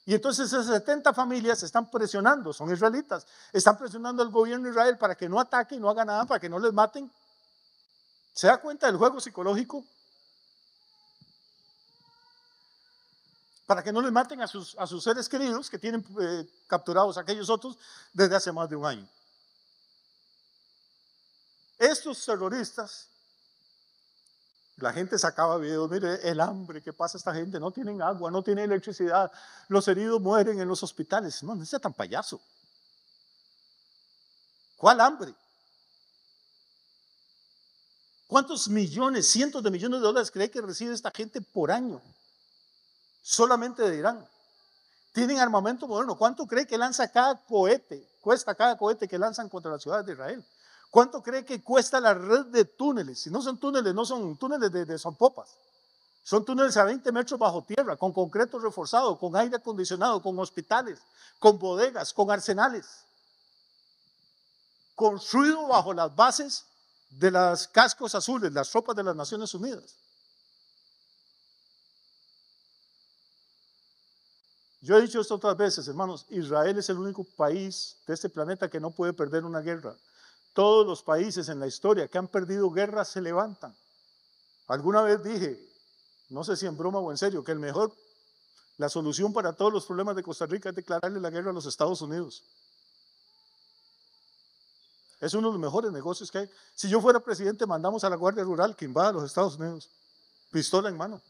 Y entonces esas 70 familias están presionando, son israelitas, están presionando al gobierno de Israel para que no ataque y no haga nada, para que no les maten. ¿Se da cuenta del juego psicológico? Para que no les maten a sus seres queridos que tienen capturados aquellos otros desde hace más de un año. Estos terroristas, la gente sacaba videos, mire el hambre que pasa esta gente, no tienen agua, no tienen electricidad, los heridos mueren en los hospitales. No sea tan payaso. ¿Cuál hambre? ¿Cuántos millones, cientos de millones de dólares cree que recibe esta gente por año? Solamente de Irán. Tienen armamento moderno. ¿Cuánto cree que lanza cada cohete? Cuesta cada cohete que lanzan contra las ciudades de Israel. ¿Cuánto cree que cuesta la red de túneles? Si no son túneles, no son túneles de sonpopas. Son túneles a 20 metros bajo tierra, con concreto reforzado, con aire acondicionado, con hospitales, con bodegas, con arsenales. Construido bajo las bases de las cascos azules, las tropas de las Naciones Unidas. Yo he dicho esto otras veces, hermanos, Israel es el único país de este planeta que no puede perder una guerra. Todos los países en la historia que han perdido guerras se levantan. Alguna vez dije, no sé si en broma o en serio, que la solución para todos los problemas de Costa Rica es declararle la guerra a los Estados Unidos. Es uno de los mejores negocios que hay. Si yo fuera presidente, mandamos a la Guardia Rural que invada a los Estados Unidos, pistola en mano.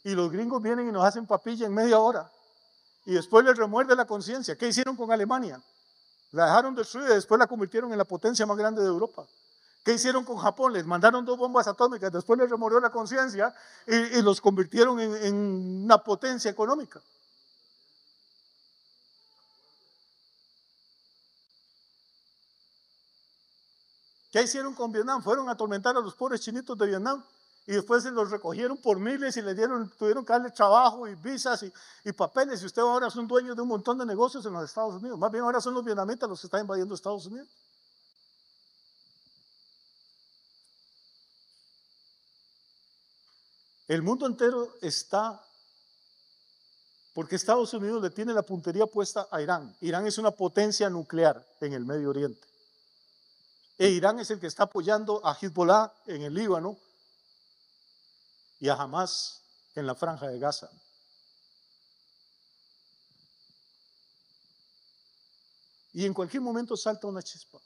Y los gringos vienen y nos hacen papilla en media hora. Y después les remuerde la conciencia. ¿Qué hicieron con Alemania? La dejaron destruida y después la convirtieron en la potencia más grande de Europa. ¿Qué hicieron con Japón? Les mandaron 2 bombas atómicas, después les remordió la conciencia y los convirtieron en una potencia económica. ¿Qué hicieron con Vietnam? Fueron a atormentar a los pobres chinitos de Vietnam y después se los recogieron por miles y tuvieron que darle trabajo y visas y papeles. Y ustedes ahora son dueños de un montón de negocios en los Estados Unidos. Más bien ahora son los vietnamitas los que están invadiendo Estados Unidos. El mundo entero está, porque Estados Unidos le tiene la puntería puesta a Irán. Irán es una potencia nuclear en el Medio Oriente. E Irán es el que está apoyando a Hezbollah en el Líbano y a Hamás en la Franja de Gaza. Y en cualquier momento salta una chispa.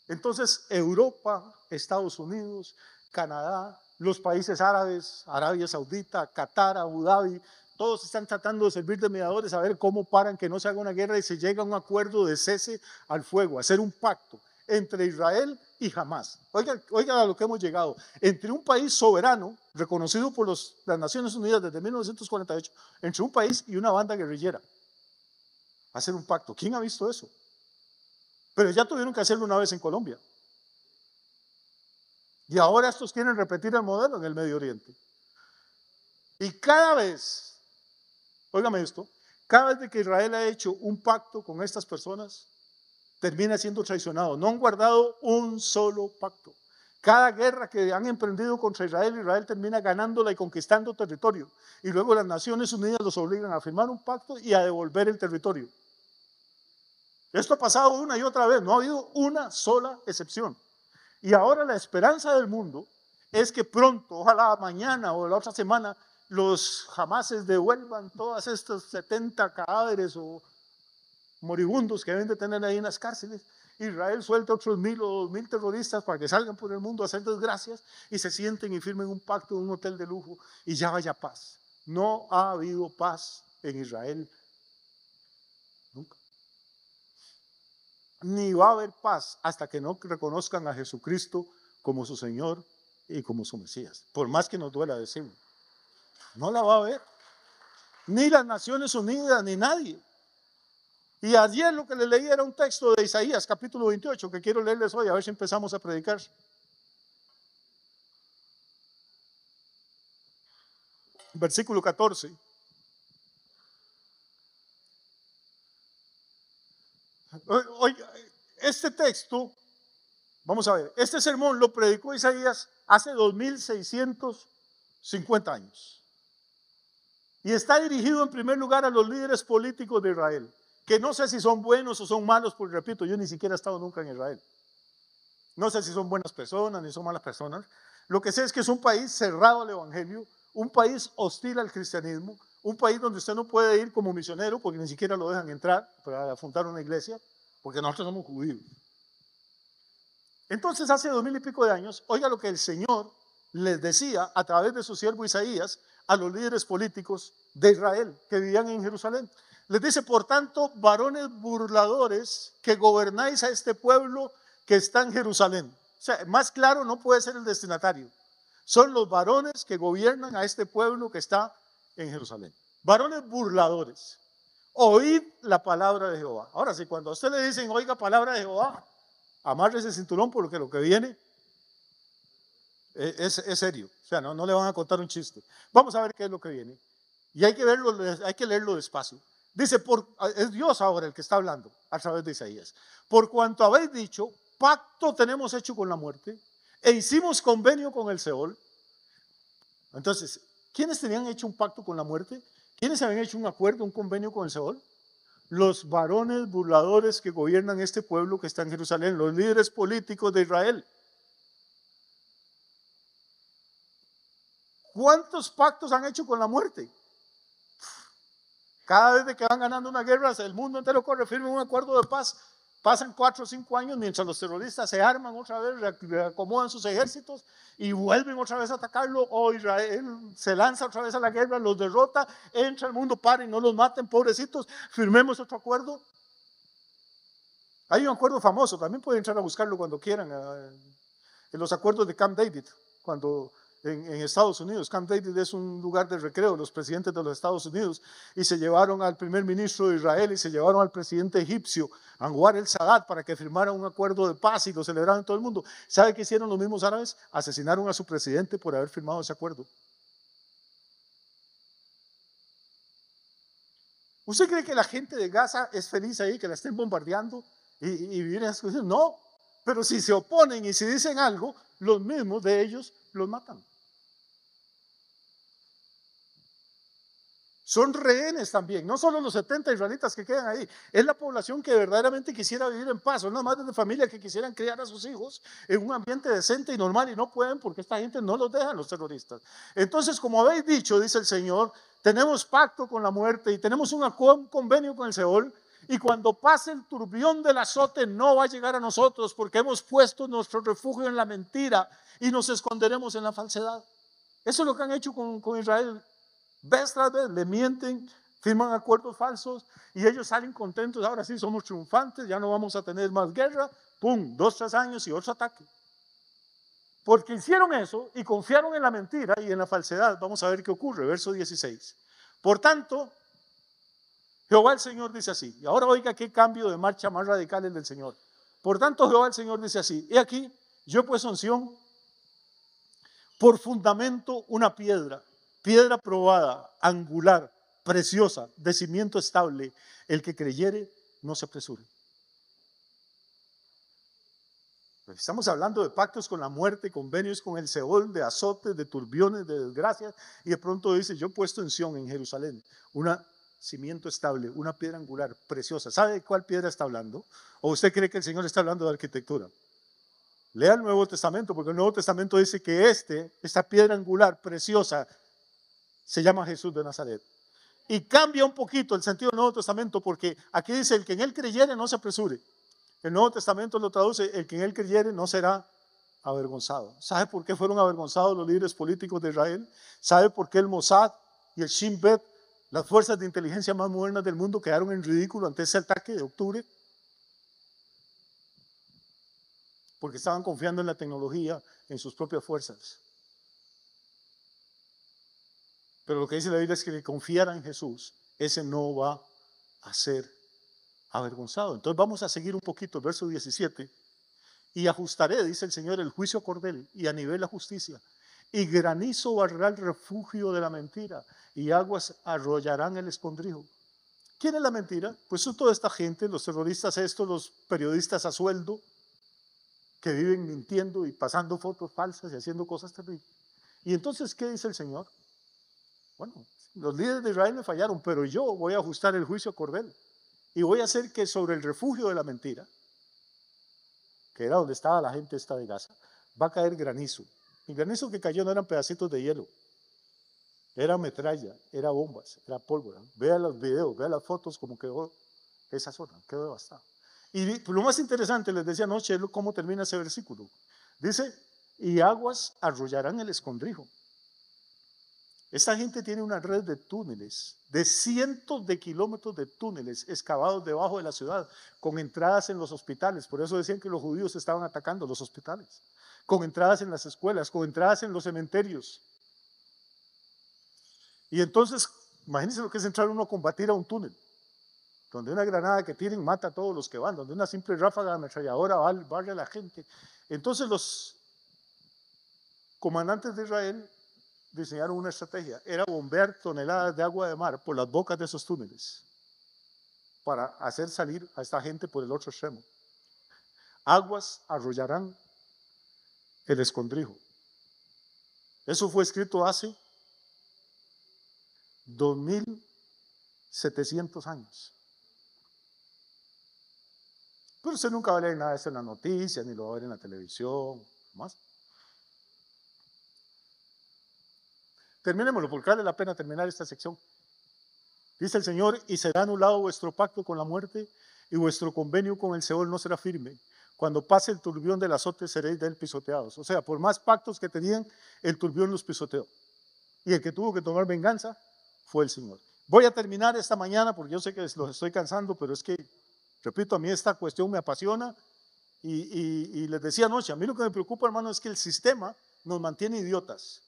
Entonces Europa, Estados Unidos, Canadá, los países árabes, Arabia Saudita, Qatar, Abu Dhabi, todos están tratando de servir de mediadores a ver cómo paran que no se haga una guerra y se llega a un acuerdo de cese al fuego, hacer un pacto entre Israel y Hamás. Oiga a lo que hemos llegado. Entre un país soberano, reconocido por las Naciones Unidas desde 1948, entre un país y una banda guerrillera. Hacer un pacto. ¿Quién ha visto eso? Pero ya tuvieron que hacerlo una vez en Colombia. Y ahora estos quieren repetir el modelo en el Medio Oriente. Y cada vez, óigame esto, cada vez que Israel ha hecho un pacto con estas personas, termina siendo traicionado. No han guardado un solo pacto. Cada guerra que han emprendido contra Israel, Israel termina ganándola y conquistando territorio. Y luego las Naciones Unidas los obligan a firmar un pacto y a devolver el territorio. Esto ha pasado una y otra vez, no ha habido una sola excepción. Y ahora la esperanza del mundo es que pronto, ojalá mañana o la otra semana, los hamases devuelvan todas estas 70 cadáveres o moribundos que deben de tener ahí en las cárceles. Israel suelta otros 1000 o 2000 terroristas para que salgan por el mundo a hacer desgracias y se sienten y firmen un pacto en un hotel de lujo y ya vaya paz. No ha habido paz en Israel nunca. Ni va a haber paz hasta que no reconozcan a Jesucristo como su Señor y como su Mesías. Por más que nos duela decirlo. No la va a haber. Ni las Naciones Unidas, ni nadie. Y ayer lo que le leí era un texto de Isaías, capítulo 28, que quiero leerles hoy, a ver si empezamos a predicar. Versículo 14. Hoy, este texto, vamos a ver, este sermón lo predicó Isaías hace 2650 años. Y está dirigido en primer lugar a los líderes políticos de Israel, que no sé si son buenos o son malos, porque repito, yo ni siquiera he estado nunca en Israel. No sé si son buenas personas ni son malas personas. Lo que sé es que es un país cerrado al evangelio, un país hostil al cristianismo, un país donde usted no puede ir como misionero porque ni siquiera lo dejan entrar para fundar una iglesia, porque nosotros somos judíos. Entonces, hace 2000 y pico de años, oiga lo que el Señor les decía a través de su siervo Isaías a los líderes políticos de Israel que vivían en Jerusalén. Les dice, por tanto, varones burladores que gobernáis a este pueblo que está en Jerusalén. O sea, más claro no puede ser el destinatario. Son los varones que gobiernan a este pueblo que está en Jerusalén. Varones burladores. Oíd la palabra de Jehová. Ahora, si cuando a usted le dicen, oiga palabra de Jehová, amarre ese cinturón porque lo que viene es serio. O sea, no le van a contar un chiste. Vamos a ver qué es lo que viene. Y hay que leerlo despacio. Dice, es Dios ahora el que está hablando a través de Isaías. Por cuanto habéis dicho, pacto tenemos hecho con la muerte e hicimos convenio con el Seol. Entonces, ¿quiénes tenían hecho un pacto con la muerte? ¿Quiénes habían hecho un acuerdo, un convenio con el Seol? Los varones burladores que gobiernan este pueblo que está en Jerusalén, los líderes políticos de Israel. ¿Cuántos pactos han hecho con la muerte? Cada vez que van ganando una guerra, el mundo entero corre, firme un acuerdo de paz. Pasan 4 o 5 años mientras los terroristas se arman otra vez, reacomodan sus ejércitos y vuelven otra vez a atacarlo. O Israel se lanza otra vez a la guerra, los derrota, entra al mundo, para y no los maten, pobrecitos, firmemos otro acuerdo. Hay un acuerdo famoso, también pueden entrar a buscarlo cuando quieran, en los acuerdos de Camp David, cuando en Estados Unidos. Camp David es un lugar de recreo de los presidentes de los Estados Unidos, y se llevaron al primer ministro de Israel y se llevaron al presidente egipcio, Anwar el-Sadat, para que firmara un acuerdo de paz y lo celebraran en todo el mundo. ¿Sabe qué hicieron los mismos árabes? Asesinaron a su presidente por haber firmado ese acuerdo. ¿Usted cree que la gente de Gaza es feliz ahí, que la estén bombardeando y vivir en esas condiciones? No, pero si se oponen y si dicen algo, los mismos de ellos los matan. Son rehenes también, no solo los 70 israelitas que quedan ahí, es la población que verdaderamente quisiera vivir en paz, son las madres de familia que quisieran criar a sus hijos en un ambiente decente y normal y no pueden porque esta gente no los dejan, los terroristas. Entonces, como habéis dicho, dice el Señor, tenemos pacto con la muerte y tenemos un convenio con el Seol, y cuando pase el turbión del azote no va a llegar a nosotros porque hemos puesto nuestro refugio en la mentira y nos esconderemos en la falsedad. Eso es lo que han hecho con Israel. Vez tras vez le mienten, firman acuerdos falsos y ellos salen contentos. Ahora sí somos triunfantes, ya no vamos a tener más guerra. Pum, 2, 3 años y otro ataque. Porque hicieron eso y confiaron en la mentira y en la falsedad. Vamos a ver qué ocurre, verso 16. Por tanto, Jehová el Señor dice así. Y ahora oiga qué cambio de marcha más radical el del Señor. Por tanto, Jehová el Señor dice así. He aquí, yo he puesto en Sión por fundamento una piedra probada, angular, preciosa, de cimiento estable. El que creyere, no se apresure. Estamos hablando de pactos con la muerte, convenios con el Seol, de azotes, de turbiones, de desgracias. Y de pronto dice, yo he puesto en Sión, en Jerusalén, una cimiento estable, una piedra angular, preciosa. ¿Sabe de cuál piedra está hablando? ¿O usted cree que el Señor está hablando de arquitectura? Lea el Nuevo Testamento, porque el Nuevo Testamento dice que esta piedra angular, preciosa, se llama Jesús de Nazaret. Y cambia un poquito el sentido del Nuevo Testamento, porque aquí dice, el que en él creyere no se apresure. El Nuevo Testamento lo traduce, el que en él creyere no será avergonzado. ¿Sabe por qué fueron avergonzados los líderes políticos de Israel? ¿Sabe por qué el Mossad y el Shin Bet, las fuerzas de inteligencia más modernas del mundo, quedaron en ridículo ante ese ataque de octubre? Porque estaban confiando en la tecnología, en sus propias fuerzas. Pero lo que dice la Biblia es que el que confiara en Jesús, ese no va a ser avergonzado. Entonces vamos a seguir un poquito el verso 17. Y ajustaré, dice el Señor, el juicio a cordel y a nivel la justicia. Y granizo barrerá el refugio de la mentira y aguas arrollarán el escondrijo. ¿Quién es la mentira? Pues son toda esta gente, los terroristas estos, los periodistas a sueldo, que viven mintiendo y pasando fotos falsas y haciendo cosas terribles. Y entonces, ¿qué dice el Señor? Bueno, los líderes de Israel me fallaron, pero yo voy a ajustar el juicio a cordel y voy a hacer que sobre el refugio de la mentira, que era donde estaba la gente esta de Gaza, va a caer granizo. El granizo que cayó no eran pedacitos de hielo, era metralla, era bombas, era pólvora. Vea los videos, vea las fotos, como quedó esa zona, quedó devastada. Y lo más interesante, les decía anoche, es cómo termina ese versículo. Dice, y aguas arrollarán el escondrijo. Esta gente tiene una red de túneles, de cientos de kilómetros de túneles excavados debajo de la ciudad, con entradas en los hospitales. Por eso decían que los judíos estaban atacando los hospitales, con entradas en las escuelas, con entradas en los cementerios. Y entonces, imagínense lo que es entrar uno a combatir a un túnel, donde una granada que tiren mata a todos los que van, donde una simple ráfaga de ametralladora barre a la gente. Entonces los comandantes de Israel diseñaron una estrategia, era bombear toneladas de agua de mar por las bocas de esos túneles, para hacer salir a esta gente por el otro extremo. Aguas arrollarán el escondrijo. Eso fue escrito hace 2700 años. Pero usted nunca va a leer nada de eso en las noticias, ni lo va a ver en la televisión, más. Terminémoslo, porque vale la pena terminar esta sección. Dice el Señor, y será anulado vuestro pacto con la muerte, y vuestro convenio con el Seol no será firme. Cuando pase el turbión del azote, seréis de él pisoteados. O sea, por más pactos que tenían, el turbión los pisoteó. Y el que tuvo que tomar venganza fue el Señor. Voy a terminar esta mañana, porque yo sé que los estoy cansando, pero es que, repito, a mí esta cuestión me apasiona. Y les decía anoche, a mí lo que me preocupa, hermano, es que el sistema nos mantiene idiotas.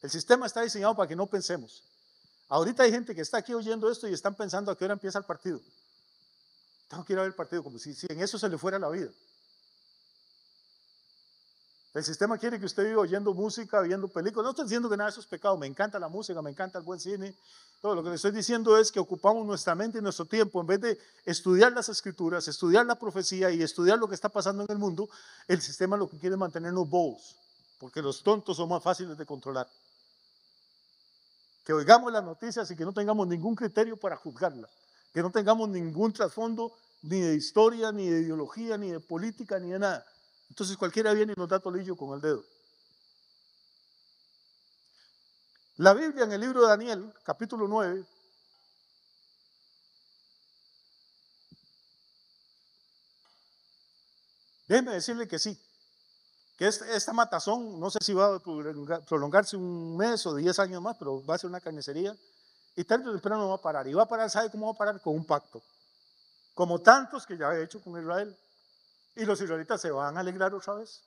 El sistema está diseñado para que no pensemos. Ahorita hay gente que está aquí oyendo esto y están pensando a qué hora empieza el partido. Tengo que ir a ver el partido, como si en eso se le fuera la vida. El sistema quiere que usted viva oyendo música, viendo películas. No estoy diciendo que nada de eso es pecado. Me encanta la música, me encanta el buen cine. Todo lo que le estoy diciendo es que ocupamos nuestra mente y nuestro tiempo, en vez de estudiar las escrituras, estudiar la profecía y estudiar lo que está pasando en el mundo, el sistema lo que quiere es mantenernos bobos, porque los tontos son más fáciles de controlar. Que oigamos las noticias y que no tengamos ningún criterio para juzgarlas, que no tengamos ningún trasfondo ni de historia, ni de ideología, ni de política, ni de nada. Entonces cualquiera viene y nos da tolillo con el dedo. La Biblia en el libro de Daniel, capítulo 9, déjeme decirle que sí, que esta matazón, no sé si va a prolongarse un mes o 10 años más, pero va a ser una carnicería, y tarde o temprano va a parar. Y va a parar, ¿sabe cómo va a parar? Con un pacto, como tantos que ya he hecho con Israel. Y los israelitas se van a alegrar otra vez.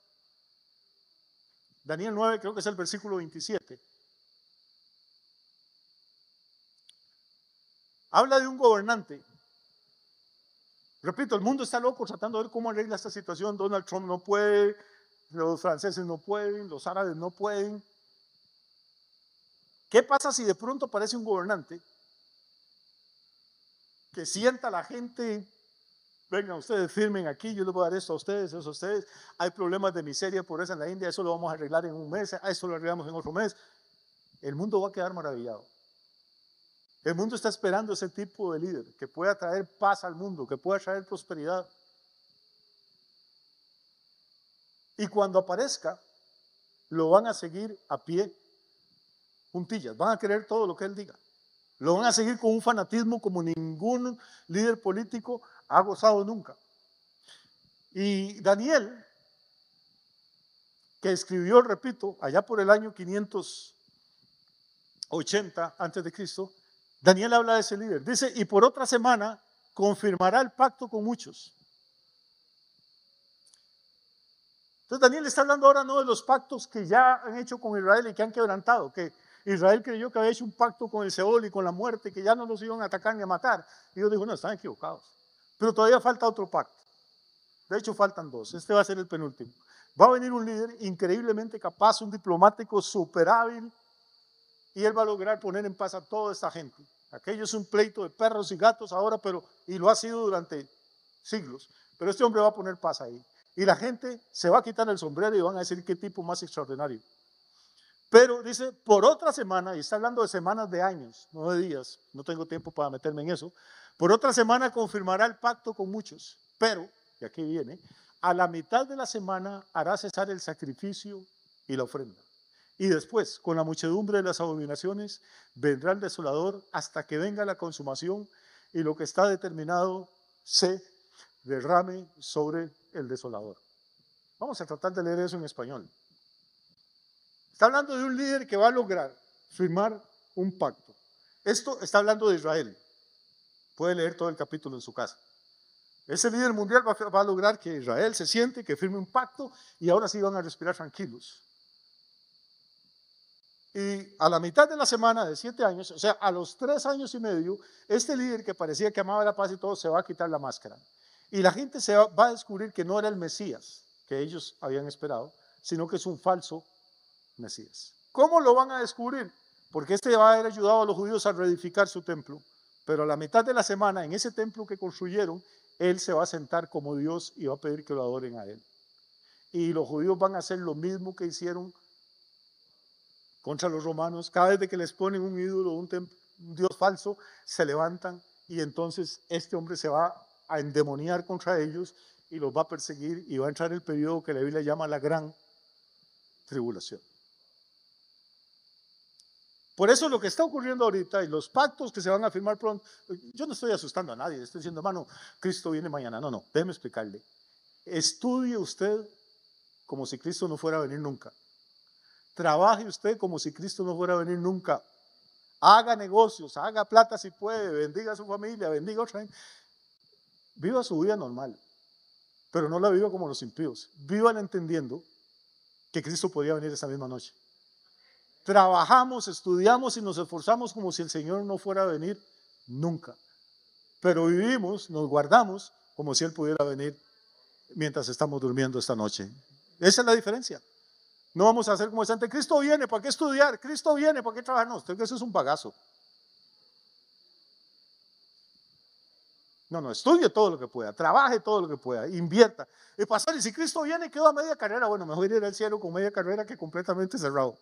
Daniel 9, creo que es el versículo 27. Habla de un gobernante. Repito, el mundo está loco tratando de ver cómo arregla esta situación. Donald Trump no puede, los franceses no pueden, los árabes no pueden. ¿Qué pasa si de pronto aparece un gobernante que sienta a la gente? Vengan ustedes, firmen aquí, yo les voy a dar esto a ustedes, eso a ustedes. Hay problemas de miseria, pobreza en la India, eso lo vamos a arreglar en un mes, a eso lo arreglamos en otro mes. El mundo va a quedar maravillado. El mundo está esperando ese tipo de líder que pueda traer paz al mundo, que pueda traer prosperidad. Y cuando aparezca, lo van a seguir a pie, juntillas, van a querer todo lo que él diga. Lo van a seguir con un fanatismo como ningún líder político ha gozado nunca. Y Daniel, que escribió, repito, allá por el año 580 antes de Cristo, Daniel habla de ese líder. Dice, y por otra semana confirmará el pacto con muchos. Entonces Daniel está hablando ahora no de los pactos que ya han hecho con Israel y que han quebrantado, que Israel creyó que había hecho un pacto con el Seol y con la muerte, que ya no los iban a atacar ni a matar. Y Dios dijo, no, están equivocados. Pero todavía falta otro pacto. De hecho, faltan dos. Este va a ser el penúltimo. Va a venir un líder increíblemente capaz, un diplomático súper hábil, y él va a lograr poner en paz a toda esta gente. Aquello es un pleito de perros y gatos ahora, y lo ha sido durante siglos. Pero este hombre va a poner paz ahí. Y la gente se va a quitar el sombrero y van a decir qué tipo más extraordinario. Pero dice, por otra semana, y está hablando de semanas de años, no de días, no tengo tiempo para meterme en eso, por otra semana confirmará el pacto con muchos, pero, y aquí viene, a la mitad de la semana hará cesar el sacrificio y la ofrenda. Y después, con la muchedumbre de las abominaciones, vendrá el desolador hasta que venga la consumación y lo que está determinado se derrame sobre el desolador. Vamos a tratar de leer eso en español. Está hablando de un líder que va a lograr firmar un pacto. Esto está hablando de Israel. Puede leer todo el capítulo en su casa. Ese líder mundial va a lograr que Israel se siente, que firme un pacto y ahora sí van a respirar tranquilos. Y a la mitad de la semana de 7 años, o sea, a los 3 años y medio, este líder que parecía que amaba la paz y todo, se va a quitar la máscara. Y la gente va a descubrir que no era el Mesías que ellos habían esperado, sino que es un falso Mesías. ¿Cómo lo van a descubrir? Porque este va a haber ayudado a los judíos a reedificar su templo. Pero a la mitad de la semana, en ese templo que construyeron, él se va a sentar como Dios y va a pedir que lo adoren a él. Y los judíos van a hacer lo mismo que hicieron contra los romanos. Cada vez que les ponen un ídolo, un Dios falso, se levantan y entonces este hombre se va a endemoniar contra ellos y los va a perseguir y va a entrar el periodo que la Biblia llama la gran tribulación. Por eso lo que está ocurriendo ahorita y los pactos que se van a firmar pronto, yo no estoy asustando a nadie, estoy diciendo, hermano, Cristo viene mañana. No, déjeme explicarle. Estudie usted como si Cristo no fuera a venir nunca. Trabaje usted como si Cristo no fuera a venir nunca. Haga negocios, haga plata si puede, bendiga a su familia, bendiga a otra gente. Viva su vida normal, pero no la viva como los impíos. Vivan entendiendo que Cristo podía venir esa misma noche. Trabajamos, estudiamos y nos esforzamos como si el Señor no fuera a venir nunca. Pero vivimos, nos guardamos como si Él pudiera venir mientras estamos durmiendo esta noche. Esa es la diferencia. No vamos a hacer como el Cristo viene, ¿para qué estudiar? Cristo viene, ¿para qué trabajar? No, usted que eso es un bagazo. No, estudie todo lo que pueda, trabaje todo lo que pueda, invierta. Y pastor, y si Cristo viene, quedó a media carrera, bueno, mejor ir al cielo con media carrera que completamente cerrado.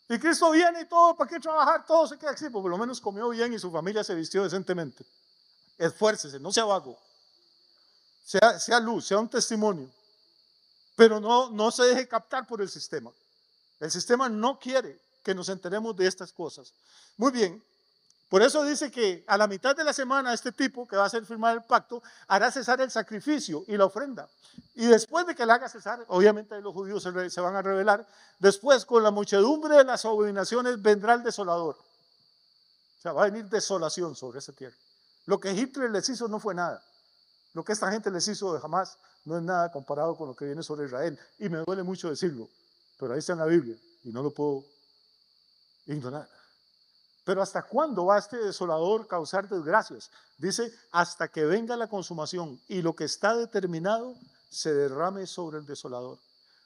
Y Cristo viene y todo, ¿para qué trabajar? Todo se queda así, pues por lo menos comió bien y su familia se vistió decentemente. Esfuércese, no sea vago. Sea luz, sea un testimonio. Pero no se deje captar por el sistema. El sistema no quiere que nos enteremos de estas cosas. Muy bien. Por eso dice que a la mitad de la semana este tipo que va a hacer firmar el pacto hará cesar el sacrificio y la ofrenda. Y después de que la haga cesar, obviamente los judíos se van a rebelar. Después, con la muchedumbre de las abominaciones vendrá el desolador. O sea, va a venir desolación sobre esa tierra. Lo que Hitler les hizo no fue nada. Lo que esta gente les hizo de Hamás no es nada comparado con lo que viene sobre Israel. Y me duele mucho decirlo, pero ahí está en la Biblia y no lo puedo ignorar. Pero ¿hasta cuándo va este desolador causar desgracias? Dice, hasta que venga la consumación y lo que está determinado se derrame sobre el desolador.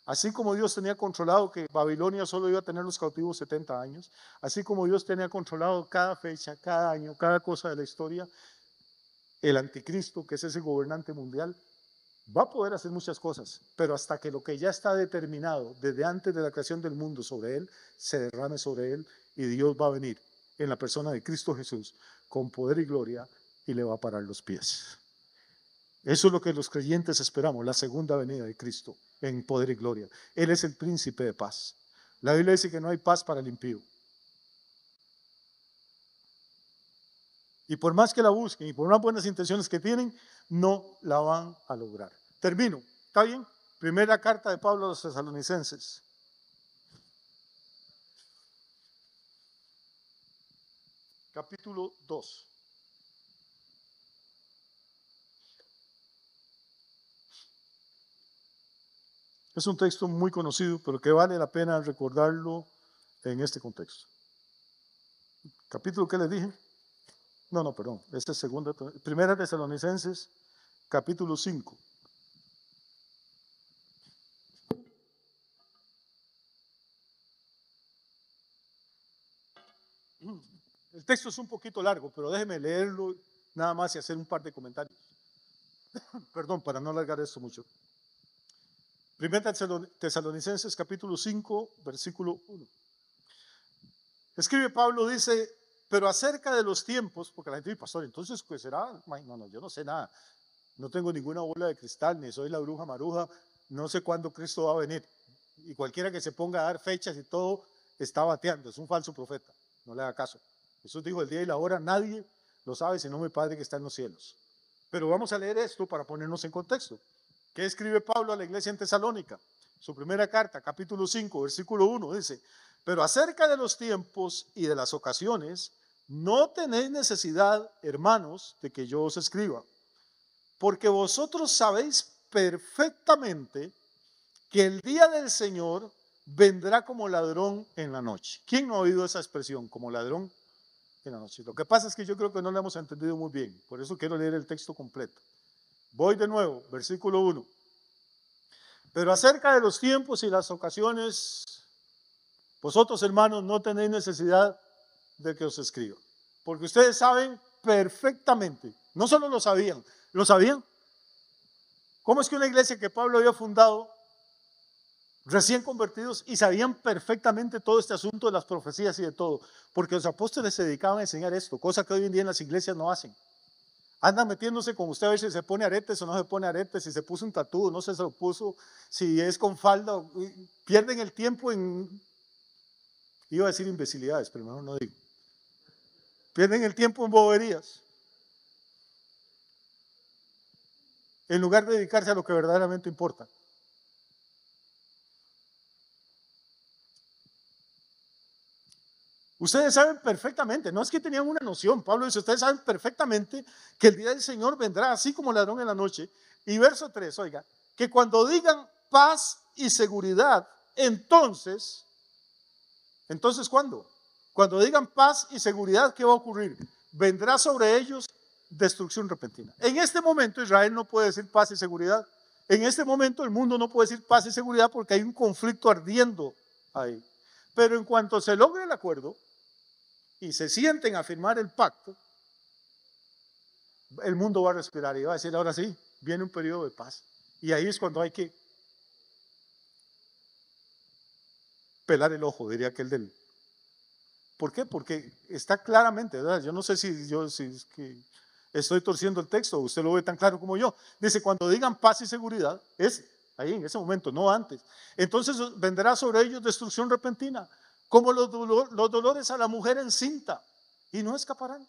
Así como Dios tenía controlado que Babilonia solo iba a tener los cautivos 70 años, así como Dios tenía controlado cada fecha, cada año, cada cosa de la historia, el anticristo, que es ese gobernante mundial, va a poder hacer muchas cosas, pero hasta que lo que ya está determinado desde antes de la creación del mundo sobre él, se derrame sobre él y Dios va a venir en la persona de Cristo Jesús con poder y gloria y le va a parar los pies. Eso es lo que los creyentes esperamos, la segunda venida de Cristo en poder y gloria. Él es el príncipe de paz. La Biblia dice que no hay paz para el impío. Y por más que la busquen y por unas buenas intenciones que tienen, no la van a lograr. Termino, ¿está bien? Primera carta de Pablo a los Tesalonicenses. Capítulo 2. Es un texto muy conocido, pero que vale la pena recordarlo en este contexto. Capítulo, ¿qué les dije? No, perdón. Este es Primera Tesalonicenses, capítulo 5. El texto es un poquito largo, pero déjeme leerlo nada más y hacer un par de comentarios. Perdón, para no alargar esto mucho. Primera Tesalonicenses capítulo 5, versículo 1. Escribe Pablo, dice, pero acerca de los tiempos, porque la gente dice, pastor, entonces, ¿qué será? No, yo no sé nada. No tengo ninguna bola de cristal, ni soy la bruja maruja, no sé cuándo Cristo va a venir. Y cualquiera que se ponga a dar fechas y todo, está bateando, es un falso profeta, no le haga caso. Jesús dijo, el día y la hora nadie lo sabe, sino mi Padre que está en los cielos. Pero vamos a leer esto para ponernos en contexto. ¿Qué escribe Pablo a la iglesia en Tesalónica? Su primera carta, capítulo 5, versículo 1, dice, pero acerca de los tiempos y de las ocasiones, no tenéis necesidad, hermanos, de que yo os escriba, porque vosotros sabéis perfectamente que el día del Señor vendrá como ladrón en la noche. ¿Quién no ha oído esa expresión, como ladrón en la noche? Lo que pasa es que yo creo que no la hemos entendido muy bien, por eso quiero leer el texto completo. Voy de nuevo, versículo 1. Pero acerca de los tiempos y las ocasiones, vosotros, hermanos, no tenéis necesidad de que os escriba, porque ustedes saben perfectamente, no solo lo sabían, ¿lo sabían? ¿Cómo es que una iglesia que Pablo había fundado, recién convertidos, y sabían perfectamente todo este asunto de las profecías y de todo? Porque los apóstoles se dedicaban a enseñar esto, cosa que hoy en día en las iglesias no hacen. Andan metiéndose con usted a ver si se pone aretes o no se pone aretes, si se puso un tatú, no se lo puso, si es con falda, pierden el tiempo en, iba a decir imbecilidades, pero mejor no digo. Pierden el tiempo en boberías, en lugar de dedicarse a lo que verdaderamente importa. Ustedes saben perfectamente, no es que tenían una noción, Pablo dice, ustedes saben perfectamente que el día del Señor vendrá así como ladrón en la noche. Y verso 3, oiga, que cuando digan paz y seguridad, entonces ¿cuándo? Cuando digan paz y seguridad, ¿qué va a ocurrir? Vendrá sobre ellos destrucción repentina. En este momento Israel no puede decir paz y seguridad. En este momento el mundo no puede decir paz y seguridad porque hay un conflicto ardiendo ahí. Pero en cuanto se logre el acuerdo y se sienten a firmar el pacto, el mundo va a respirar y va a decir, ahora sí, viene un periodo de paz. Y ahí es cuando hay que pelar el ojo, diría aquel del... ¿Por qué? Porque está claramente, ¿verdad? Yo no sé si es que estoy torciendo el texto, usted lo ve tan claro como yo. Dice, cuando digan paz y seguridad, es ahí en ese momento, no antes. Entonces vendrá sobre ellos destrucción repentina, como los dolores a la mujer encinta, y no escaparán.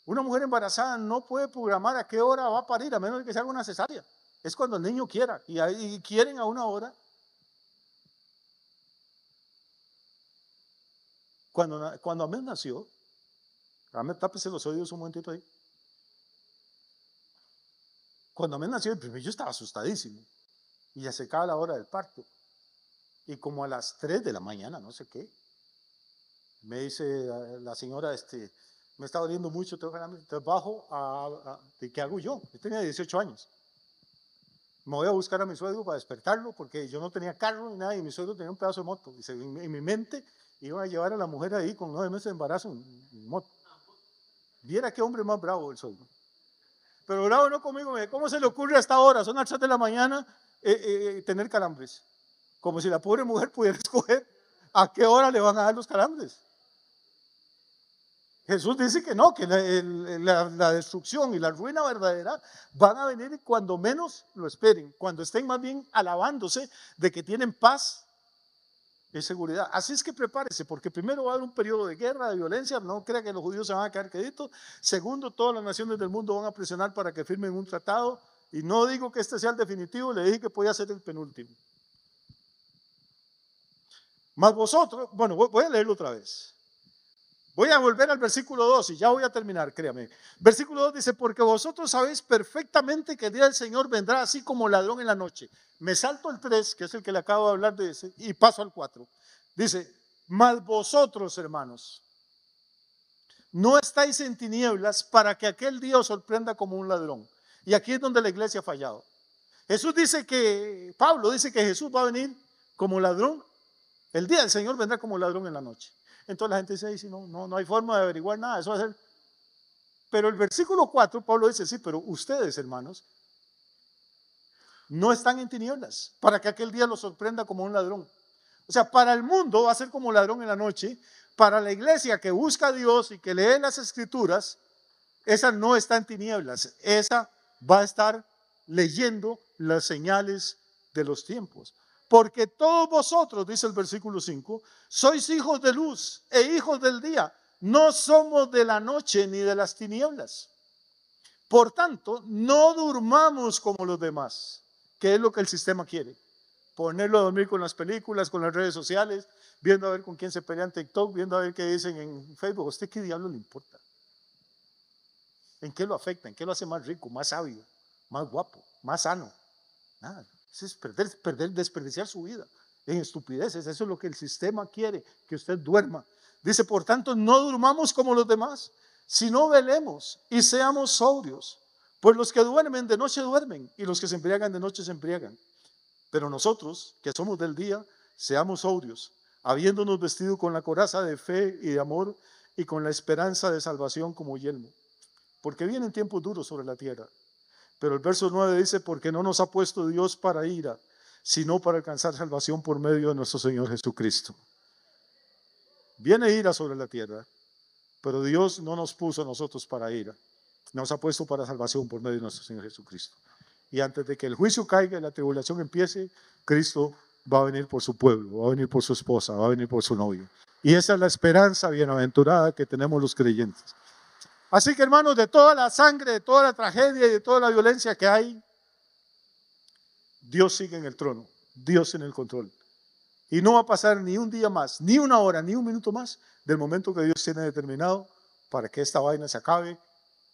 Una mujer embarazada no puede programar a qué hora va a parir, a menos de que se haga una cesárea. Es cuando el niño quiera, y quieren a una hora. Cuando Amén nació, Amén, tápese los oídos un momentito ahí. Cuando Amén nació, yo estaba asustadísimo. Y ya se acaba la hora del parto. Y como a las 3 de la mañana, no sé qué, me dice la señora, me está doliendo mucho, entonces bajo ¿qué hago yo? Yo tenía 18 años. Me voy a buscar a mi suegro para despertarlo, porque yo no tenía carro ni nada, y mi suegro tenía un pedazo de moto. Dice, en mi mente iban a llevar a la mujer ahí con 9 meses de embarazo en moto. Viera qué hombre más bravo el suegro. Pero bravo no conmigo, ¿cómo se le ocurre a esta hora? Son las 3 de la mañana tener calambres. Como si la pobre mujer pudiera escoger a qué hora le van a dar los calambres. Jesús dice que no, que la destrucción y la ruina verdadera van a venir cuando menos lo esperen, cuando estén más bien alabándose de que tienen paz y seguridad. Así es que prepárese, porque primero va a haber un periodo de guerra, de violencia, no crea que los judíos se van a quedar queditos. Segundo, todas las naciones del mundo van a presionar para que firmen un tratado, y no digo que este sea el definitivo, le dije que podía ser el penúltimo. Mas vosotros, bueno, voy a leerlo otra vez. Voy a volver al versículo 2 y ya voy a terminar, créame. Versículo 2 dice, porque vosotros sabéis perfectamente que el día del Señor vendrá así como ladrón en la noche. Me salto el 3, que es el que le acabo de hablar de ese, y paso al 4. Dice, mas vosotros, hermanos, no estáis en tinieblas para que aquel día os sorprenda como un ladrón. Y aquí es donde la iglesia ha fallado. Pablo dice que Jesús va a venir como ladrón. El día del Señor vendrá como ladrón en la noche. Entonces la gente dice, "Ay, sí, no hay forma de averiguar nada, eso va a ser". Pero el versículo 4, Pablo dice, sí, pero ustedes, hermanos, no están en tinieblas, para que aquel día los sorprenda como un ladrón. O sea, para el mundo va a ser como ladrón en la noche. Para la iglesia que busca a Dios y que lee las escrituras, esa no está en tinieblas, esa va a estar leyendo las señales de los tiempos. Porque todos vosotros, dice el versículo 5, sois hijos de luz e hijos del día. No somos de la noche ni de las tinieblas. Por tanto, no durmamos como los demás, que es lo que el sistema quiere. Ponerlo a dormir con las películas, con las redes sociales, viendo a ver con quién se pelea en TikTok, viendo a ver qué dicen en Facebook. ¿A usted qué diablo le importa? ¿En qué lo afecta? ¿En qué lo hace más rico, más sabio, más guapo, más sano? Nada. Eso es desperdiciar su vida en estupideces. Eso es lo que el sistema quiere, que usted duerma. Dice, por tanto, no durmamos como los demás, sino velemos y seamos sobrios. Pues los que duermen de noche duermen, y los que se embriagan de noche se embriagan. Pero nosotros, que somos del día, seamos sobrios, habiéndonos vestido con la coraza de fe y de amor, y con la esperanza de salvación como yelmo. Porque vienen tiempos duros sobre la tierra. Pero el verso 9 dice, porque no nos ha puesto Dios para ira, sino para alcanzar salvación por medio de nuestro Señor Jesucristo. Viene ira sobre la tierra, pero Dios no nos puso a nosotros para ira. Nos ha puesto para salvación por medio de nuestro Señor Jesucristo. Y antes de que el juicio caiga y la tribulación empiece, Cristo va a venir por su pueblo, va a venir por su esposa, va a venir por su novio. Y esa es la esperanza bienaventurada que tenemos los creyentes. Así que, hermanos, de toda la sangre, de toda la tragedia y de toda la violencia que hay, Dios sigue en el trono, Dios en el control. Y no va a pasar ni un día más, ni una hora, ni un minuto más del momento que Dios tiene determinado para que esta vaina se acabe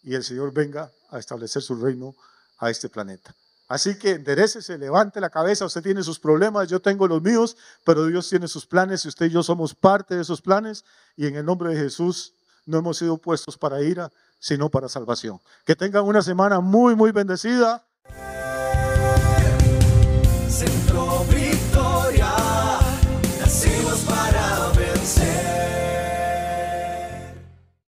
y el Señor venga a establecer su reino a este planeta. Así que enderécese, levante la cabeza. Usted tiene sus problemas, yo tengo los míos, pero Dios tiene sus planes y usted y yo somos parte de esos planes, y en el nombre de Jesús no hemos sido puestos para ira, sino para salvación. Que tengan una semana muy, muy bendecida.